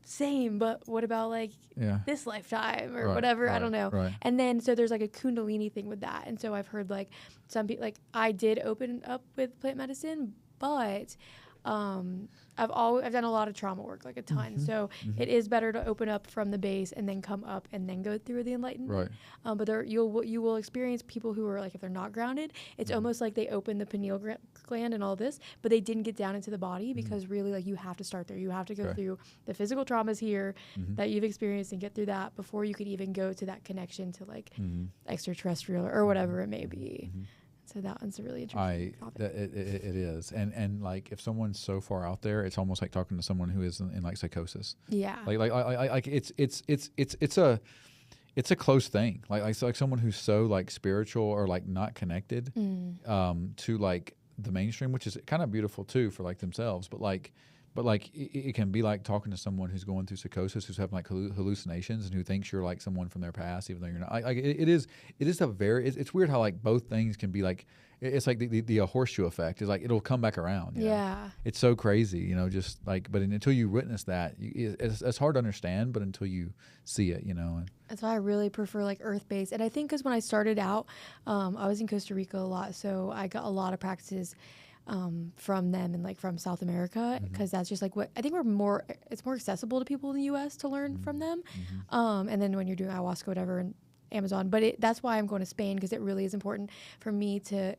same, but what about like Yeah. this lifetime or Right, whatever? I right, don't know. right. And then so there's like a Kundalini thing with that, and so I've heard like some people like I did open up with plant medicine, but I've done a lot of trauma work, like a ton. So it is better to open up from the base and then come up and then go through the enlightenment. Right. But you will experience people who are like, if they're not grounded, it's almost like they open the pineal gland and all this, but they didn't get down into the body because really like you have to start there. You have to go Okay. through the physical traumas here that you've experienced and get through that before you could even go to that connection to like extraterrestrial or whatever it may be. So that one's a really interesting topic. It is, and like if someone's so far out there, it's almost like talking to someone who is in like psychosis. Yeah. Like it's a close thing. Like someone who's so like spiritual or like not connected to like the mainstream, which is kind of beautiful too for like themselves, but like it can be like talking to someone who's going through psychosis, who's having like hallucinations, and who thinks you're like someone from their past, even though you're not. Like it is a very. It's weird how like both things can be like. It's like the horseshoe effect. Is like it'll come back around. You know? Yeah. It's so crazy, you know. Just like, but until you witness that, it's hard to understand. But until you see it, you know. That's why I really prefer like earth-based. And I think because when I started out, I was in Costa Rica a lot, so I got a lot of practices from them and like from South America, because that's just like what I think it's more accessible to people in the U.S. to learn from them. And then when you're doing ayahuasca, whatever, and Amazon. But that's why I'm going to Spain, because it really is important for me to.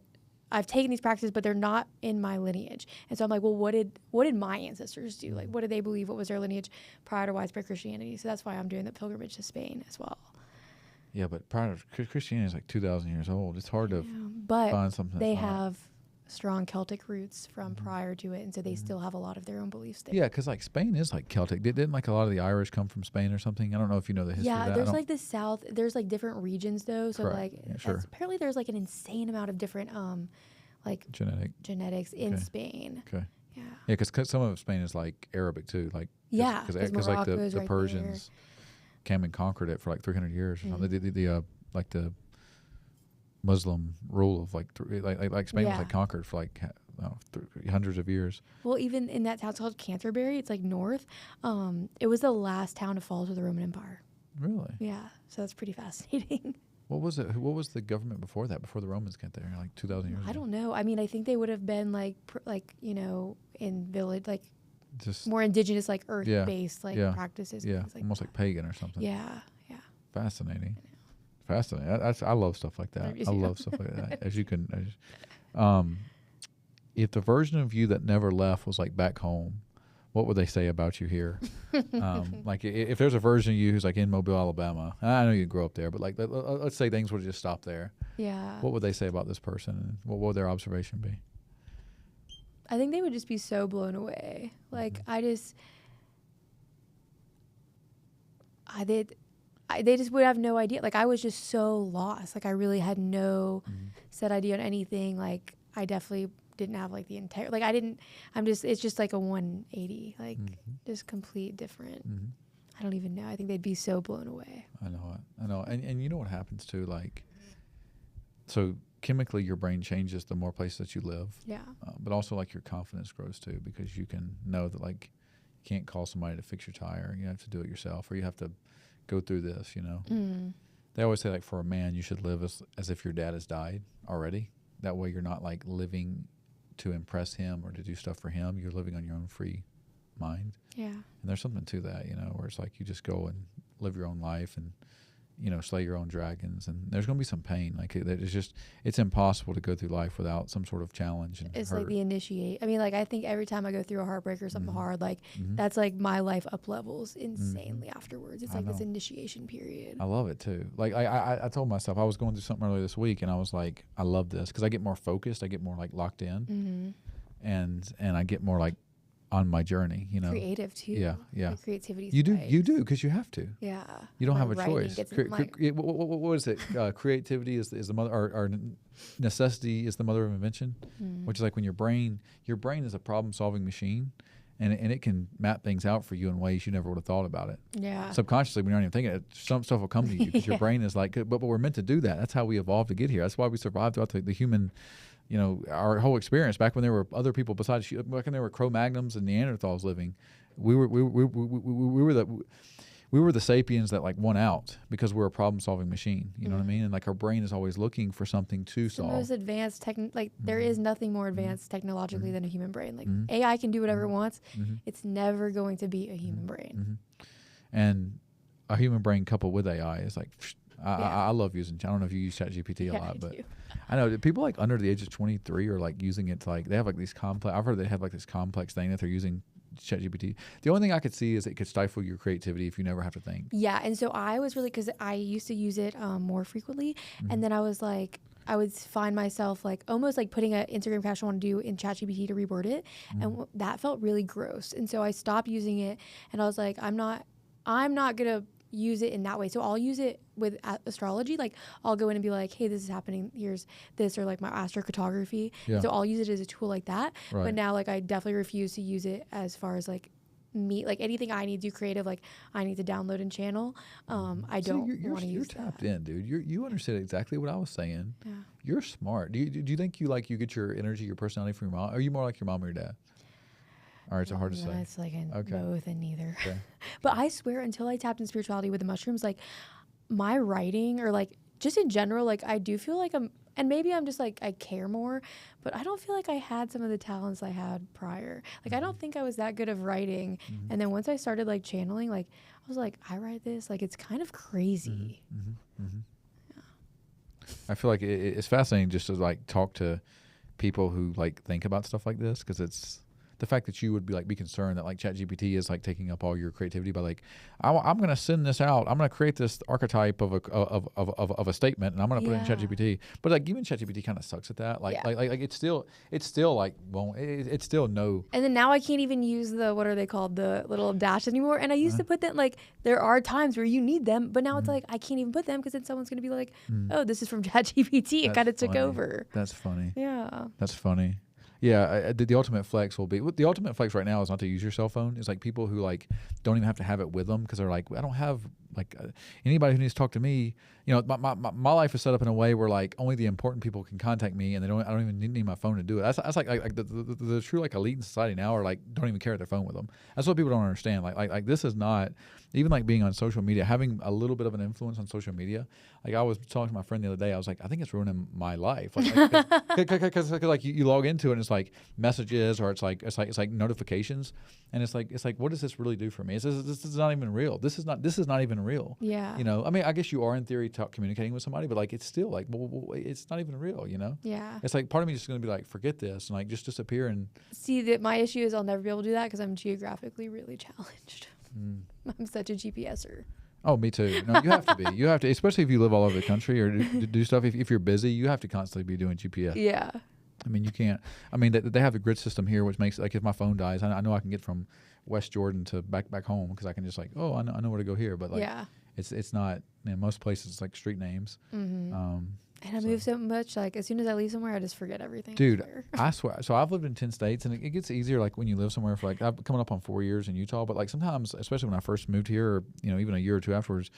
I've taken these practices, but they're not in my lineage. And so I'm like, well, what did my ancestors do? Like, what did they believe? What was their lineage prior to widespread Christianity? So that's why I'm doing the pilgrimage to Spain as well. Yeah, but prior to Christianity is like 2,000 years old. It's hard to but find something. They that's not. have strong Celtic roots from prior to it, and so they still have a lot of their own beliefs there. Yeah, because like Spain is like Celtic. Didn't like a lot of the Irish come from Spain or something? I don't know if you know the history of that. There's like the south. There's like different regions though. So Correct. like Yeah, sure. apparently there's like an insane amount of different like genetics in Spain. Okay. Yeah. Yeah, because some of Spain is like Arabic too. Like because like the right Persians came and conquered it for like 300 years or something. The like the Muslim rule of like Spain was like conquered for like hundreds of years. Well, even in that town, it's called Canterbury. It's like north. It was the last town to fall to the Roman Empire. Really? Yeah. So that's pretty fascinating. What was it? What was the government before that? Before the Romans got there, like 2,000 years ago? I don't know. I mean, I think they would have been like in village, like just more indigenous, like earth-based practices. Yeah, like almost like pagan or something. Yeah. Fascinating. I love stuff like that. I love stuff like that. As you can, if the version of you that never left was like back home, what would they say about you here? Like if there's a version of you who's like in Mobile, Alabama, I know you grew up there, but like let's say things would just stop there. Yeah. What would they say about this person? And what would their observation be? I think they would just be so blown away. Like they just would have no idea. Like I was just so lost. Like I really had no set idea on anything. Like I definitely didn't have like the entire, like it's just like a 180, like just complete different. I don't even know. I think they'd be so blown away. I know. And you know what happens too, like, so chemically your brain changes the more places that you live. Yeah. But also like your confidence grows too, because you can know that like you can't call somebody to fix your tire. You have to do it yourself, or you have to go through this, you know. They always say like for a man you should live as if your dad has died already. That way you're not like living to impress him or to do stuff for him. You're living on your own free mind. Yeah. And there's something to that, you know, where it's like you just go and live your own life and, you know, slay your own dragons. And there's going to be some pain. Like it's impossible to go through life without some sort of challenge. And it's hurt. like the initiate. I mean, like I think every time I go through a heartbreak or something hard, like that's like my life up levels insanely afterwards. It's like this initiation period. I love it too. Like I told myself I was going through something earlier this week, and I was like, I love this because I get more focused. I get more like locked in, and I get more like on my journey, you know. Creative too. Yeah. Like creativity. You do because you have to. Yeah. You don't have a choice. What is it? Creativity is the mother, or necessity is the mother of invention, which is like when your brain is a problem-solving machine, and it can map things out for you in ways you never would have thought about it. Yeah. Subconsciously, when you're not even thinking it, some stuff will come to you because your brain is like, but we're meant to do that. That's how we evolved to get here. That's why we survived throughout the human. You know, our whole experience back when there were other people besides back when there were Cro-Magnons and Neanderthals living, we were the sapiens that like won out because we're a problem-solving machine. You know what I mean? And like our brain is always looking for something to solve. The most advanced there is nothing more advanced technologically than a human brain. Like AI can do whatever it wants. It's never going to be a human brain. And a human brain coupled with AI is like. I love using. I don't know if you use ChatGPT a lot, but I know that people like under the age of 23 are like using it to like they have like these complex. I've heard they have like this complex thing that they're using ChatGPT. The only thing I could see is it could stifle your creativity if you never have to think. Yeah, and so I was really because I used to use it more frequently, and then I was like. I would find myself like almost like putting an Instagram caption I want to do in ChatGPT to reword it, and that felt really gross. And so I stopped using it, and I was like, I'm not gonna use it in that way. So I'll use it with astrology. Like I'll go in and be like, hey, this is happening. Here's this, or like my astrocartography. Yeah. So I'll use it as a tool like that. Right. But now like I definitely refuse to use it as far as like me, like anything I need to do creative, like I need to download and channel. I don't want to use that. You're tapped in, dude. You understood exactly what I was saying. Yeah. You're smart. Do you think you get your energy, your personality from your mom? Are you more like your mom or your dad? Or it's hard to say. It's like both and neither. Okay. But I swear, until I tapped in spirituality with the mushrooms, like my writing or like just in general, like I do feel like and maybe I'm just like I care more, but I don't feel like I had some of the talents I had prior. Like I don't think I was that good of writing. And then once I started like channeling, like I was like, I write this, like it's kind of crazy. I feel like it's fascinating just to like talk to people who like think about stuff like this, because it's the fact that you would be concerned that like ChatGPT is like taking up all your creativity by like, I'm going to send this out. I'm going to create this archetype of a statement, and I'm going to put it in ChatGPT. But like even ChatGPT kind of sucks at that. Like it's still like won't it's still no. And then now I can't even use the, what are they called, the little dash anymore. And I used to put them, like, there are times where you need them, but now it's like I can't even put them because then someone's gonna be like, oh, this is from ChatGPT. It kind of took over. That's funny. Yeah. That's funny. Yeah, the ultimate flex will be, the ultimate flex right now is not to use your cell phone. It's like people who like don't even have to have it with them because they're like, I don't have like anybody who needs to talk to me. You know, my life is set up in a way where like only the important people can contact me, and I don't even need my phone to do it. That's like the true like elite in society now are like don't even carry their phone with them. That's what people don't understand. Like this is not even like being on social media, having a little bit of an influence on social media. Like I was talking to my friend the other day, I was like, I think it's ruining my life. Because like you log into it and it's like messages or it's like notifications, and it's like what does this really do for me? This is not even real. This is not even real. Yeah. You know, I mean, I guess you are in theory communicating with somebody, but like it's still like well, it's not even real. You know. Yeah. It's like part of me is just going to be like, forget this and like just disappear and. See, that my issue is I'll never be able to do that because I'm geographically really challenged. I'm such a GPSer. Oh, me too. No, you have to be. You have to, especially if you live all over the country or do stuff. If you're busy, you have to constantly be doing GPS. Yeah. I mean, you can't. I mean, they have the grid system here, which makes like if my phone dies, I know I can get from West Jordan to back home because I can just like, oh, I know where to go here. But like, it's not. In most places, it's like street names. And I move so much, like, as soon as I leave somewhere, I just forget everything. Dude, I swear. So I've lived in 10 states, and it gets easier, like, when you live somewhere for, like, I'm coming up on 4 years in Utah, but, like, sometimes, especially when I first moved here, or, you know, even a year or two afterwards,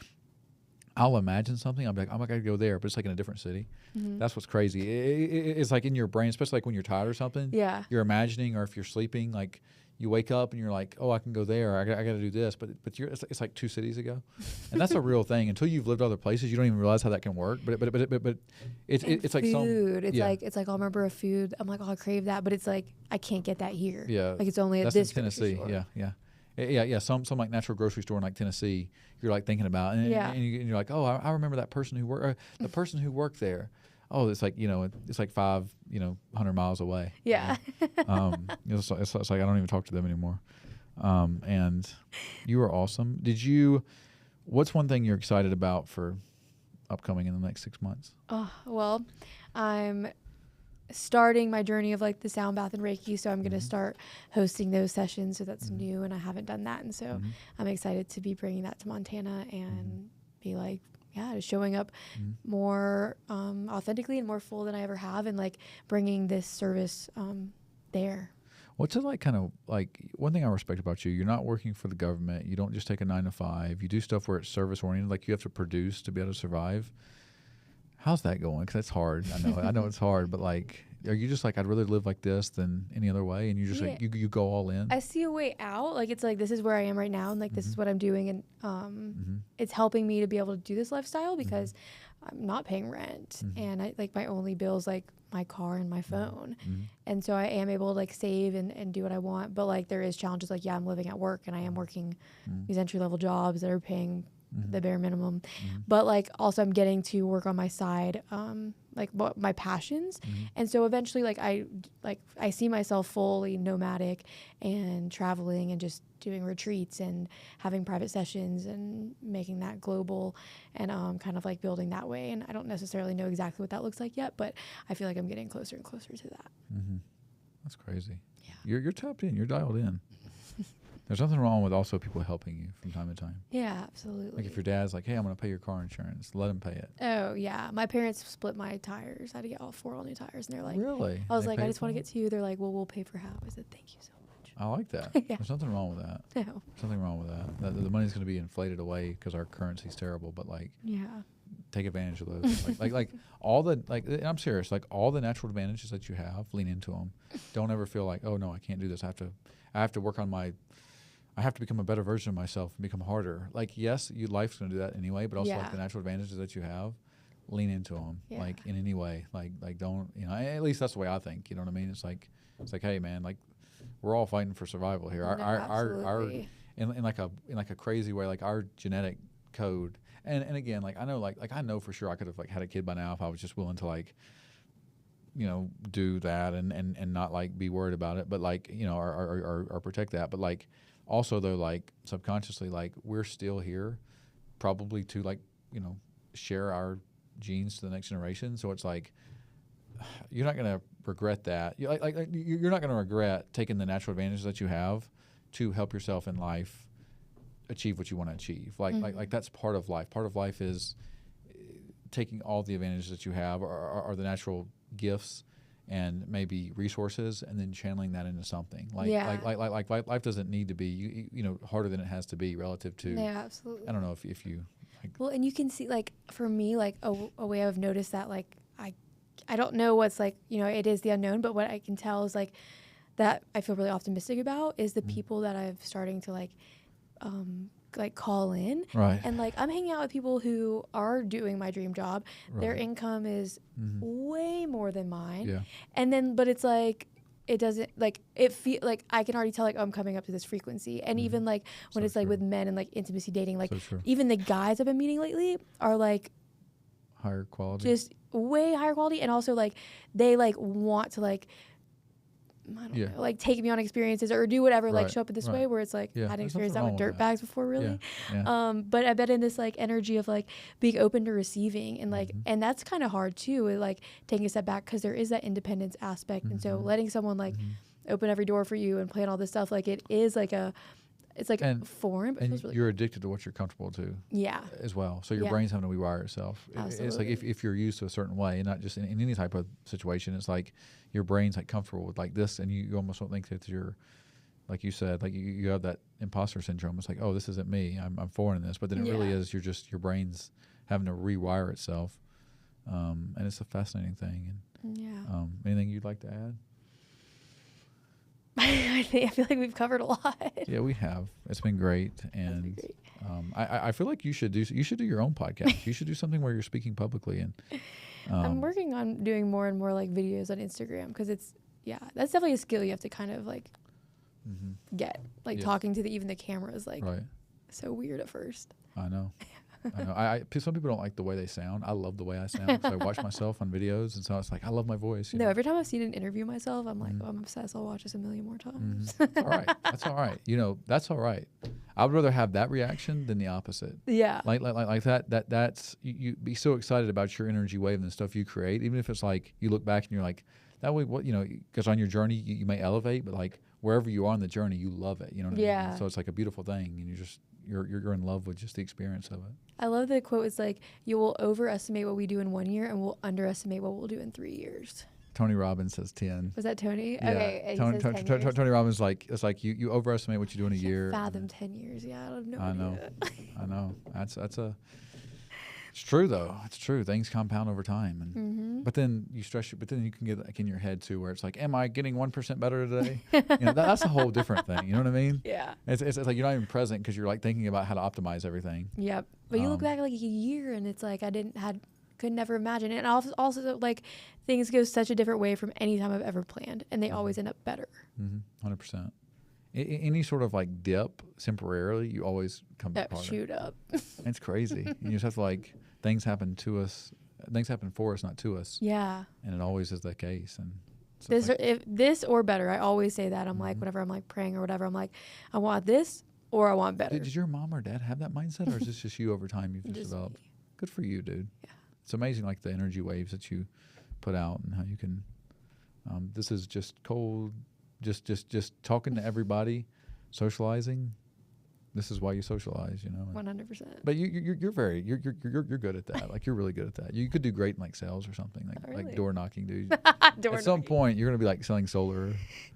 I'll imagine something. I'll be like, oh, I got to go there, but it's, like, in a different city. That's what's crazy. It's, like, in your brain, especially, like, when you're tired or something. Yeah. You're imagining, or if you're sleeping, like, you wake up and you're like, oh, I can go there. I got to do this. But it's like 2 cities ago, and that's a real thing. Until you've lived other places, you don't even realize how that can work. But it's like food. It's like I'll remember a food. I'm like, oh, I crave that, but it's like I can't get that here. Yeah, like it's only at that's this in Tennessee. Yeah. Some like natural grocery store in like Tennessee, you're like thinking about, and you're like, oh, I remember that person who worked, the person who worked there. Oh, it's like, you know, it's like 100 miles away. Yeah. It's like I don't even talk to them anymore. And you are awesome. What's one thing you're excited about for upcoming in the next 6 months? Oh, well, I'm starting my journey of like the sound bath and Reiki. So I'm going to start hosting those sessions. So that's new and I haven't done that. And so I'm excited to be bringing that to Montana and be like, just showing up more authentically and more full than I ever have, and like bringing this service there. What's it like, kind of like, one thing I respect about you, you're not working for the government. You don't just take a 9 to 5. You do stuff where it's service oriented, like you have to produce to be able to survive. How's that going? Because that's hard. I know it's hard, but like, are you just like, I'd rather live like this than any other way, and you just like you go all in? I see a way out. Like it's like, this is where I am right now, and like this is what I'm doing, and it's helping me to be able to do this lifestyle because I'm not paying rent, and I like my only bills like my car and my phone, and so I am able to like save and do what I want. But like there is challenges. Like I'm living at work, and I am working these entry level jobs that are paying the bare minimum, but like also I'm getting to work on my side, like what my passions, and so eventually like I see myself fully nomadic and traveling and just doing retreats and having private sessions and making that global and kind of like building that way. And I don't necessarily know exactly what that looks like yet, but I feel like I'm getting closer and closer to that. That's crazy. Yeah, you're tapped in. You're dialed in. There's nothing wrong with also people helping you from time to time. Yeah, absolutely. Like if your dad's like, hey, I'm going to pay your car insurance, let him pay it. Oh, yeah. My parents split my tires. I had to get all 4 new tires. And they're like, really? I was like, I just want to get to you. They're like, well, we'll pay for half. I said, thank you so much. I like that. There's nothing wrong with that. No. There's nothing wrong with that. The money's going to be inflated away because our currency's terrible, but like, take advantage of those. like all the, like, and I'm serious, like all the natural advantages that you have, lean into them. Don't ever feel like, oh no, I can't do this. I have to work on I have to become a better version of myself and become harder. Like, yes, life's going to do that anyway, but also like the natural advantages that you have, lean into them, like in any way. Like don't, you know, at least that's the way I think, you know what I mean? It's like, hey man, like we're all fighting for survival here. Our in like a crazy way, like our genetic code. And again, like I know, like I know for sure I could have like had a kid by now if I was just willing to like, do that and not like be worried about it, but like or protect that. But like also though, like subconsciously, like we're still here, probably to like share our genes to the next generation. So it's like you're not gonna regret that. You're not gonna regret taking the natural advantages that you have to help yourself in life achieve what you want to achieve. Like that's part of life. Part of life is taking all the advantages that you have or the natural gifts and maybe resources and then channeling that into something. Like life doesn't need to be harder than it has to be relative to. Yeah, absolutely. I don't know if you well, and you can see like for me like a way I've noticed that like I don't know what's like it is the unknown, but what I can tell is like that I feel really optimistic about is the people that I'm starting to like call in. Right. And like I'm hanging out with people who are doing my dream job. Right. Their income is way more than mine. Yeah. And then but it's like it doesn't like it feel like I can already tell like I'm coming up to this frequency. And even like when it's like with men and like intimacy dating, like even the guys I've been meeting lately are like higher quality. Just way higher quality, and also like they like want to like I don't know, like take me on experiences or do whatever, like show up in this way where it's like I hadn't experienced that with dirtbags before, really. But I bet in this like energy of like being open to receiving and like, and that's kind of hard too, with like taking a step back because there is that independence aspect, and so letting someone like open every door for you and plan all this stuff, like it is like it's like a form, but and really you're addicted to what you're comfortable to. Yeah. As well. So your brain's having to rewire itself. Absolutely. It's like if you're used to a certain way, and not just in any type of situation, it's like your brain's like comfortable with like this, and you almost don't think that you're, like you said, like you have that imposter syndrome. It's like, oh, this isn't me. I'm foreign in this, but then it really is. Your brain's having to rewire itself, and it's a fascinating thing. And anything you'd like to add? I feel like we've covered a lot. Yeah, we have. It's been great, and I feel like you should do your own podcast. You should do something where you're speaking publicly. And I'm working on doing more and more like videos on Instagram because it's that's definitely a skill you have to kind of like get. Like talking to even the camera is like so weird at first. I know. I know. Some people don't like the way they sound. I love the way I sound. So I watch myself on videos, and so it's like I love my voice. No, every time I've seen an interview myself, I'm like, oh, I'm obsessed. I'll watch this a million more times. That's all right. That's all right. That's all right. I would rather have that reaction than the opposite. Yeah. Like that. That's you be so excited about your energy wave and the stuff you create, even if it's like you look back and you're like, that way, what because on your journey you may elevate, but like wherever you are on the journey, you love it. You know what I mean? So it's like a beautiful thing, and you're in love with just the experience of it. I love the quote. It's like, you will overestimate what we do in 1 year and we'll underestimate what we'll do in 3 years. Tony Robbins says 10. Was that Tony? Yeah. Okay. Tony Robbins it's like you overestimate what you do in a year. Fathom 10 years. Yeah, I don't know. I know. It's true though. It's true. Things compound over time, and but then you but then you can get like in your head too, where it's like, am I getting 1% better today? That's a whole different thing. You know what I mean? Yeah. It's like you're not even present because you're like thinking about how to optimize everything. Yep. But you look back like a year, and it's like could never imagine it. And also like things go such a different way from any time I've ever planned, and they always end up better. 100%. Any sort of like dip temporarily, you always come back. Shoot up. It's crazy. You just have to like things happen to us. Things happen for us, not to us. Yeah. And it always is the case. And so this or better, I always say that. I'm like, whenever I'm like praying or whatever, I'm like, I want this or I want better. Did your mom or dad have that mindset, or is this just you over time you've just developed? Me. Good for you, dude. Yeah. It's amazing, like the energy waves that you put out and how you can. This is just cold. Just talking to everybody, socializing. This is why you socialize, 100%. But you're good at that. Like you're really good at that. You could do great in like sales or something, like door knocking, dude. At some point, you're gonna be like selling solar.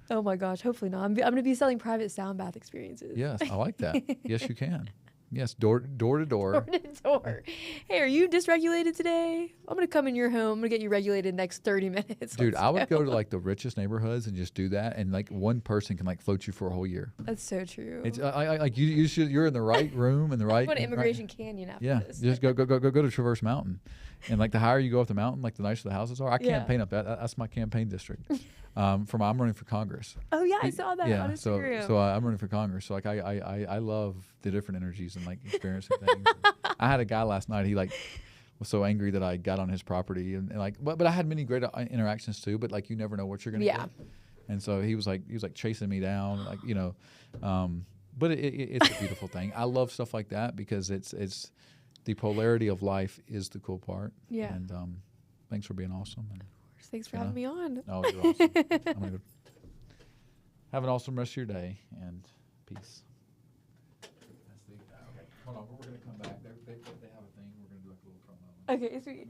Oh my gosh, hopefully not. I'm gonna be selling private sound bath experiences. Yes, I like that. Yes, you can. Yes, door to door. Door to door. Hey, are you dysregulated today? I'm going to come in your home. I'm going to get you regulated next 30 minutes. Dude, I would go to like the richest neighborhoods and just do that. And like one person can like float you for a whole year. That's so true. It's like you're in the right room in the right. What Immigration Canyon after this. Just go to Traverse Mountain. And like the higher you go up the mountain, like the nicer the houses are. I Yeah. campaign up that's my campaign district. I'm running for Congress. Oh yeah, I saw that on so Instagram. so I'm running for Congress. So like I love the different energies and like experiencing things. I had a guy last night. He like was so angry that I got on his property and like, but I had many great interactions too. But like you never know what you're gonna get. And so he was like chasing me down, like but it's a beautiful thing. I love stuff like that because it's the polarity of life is the cool part. Yeah. And thanks for being awesome. And, Thanks for having me on. oh, you're awesome. I'm gonna go have an awesome rest of your day and peace. Okay, hold on. We're gonna come back. They have a thing. We're gonna do like a little promo. Okay, sweet.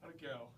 How'd it go?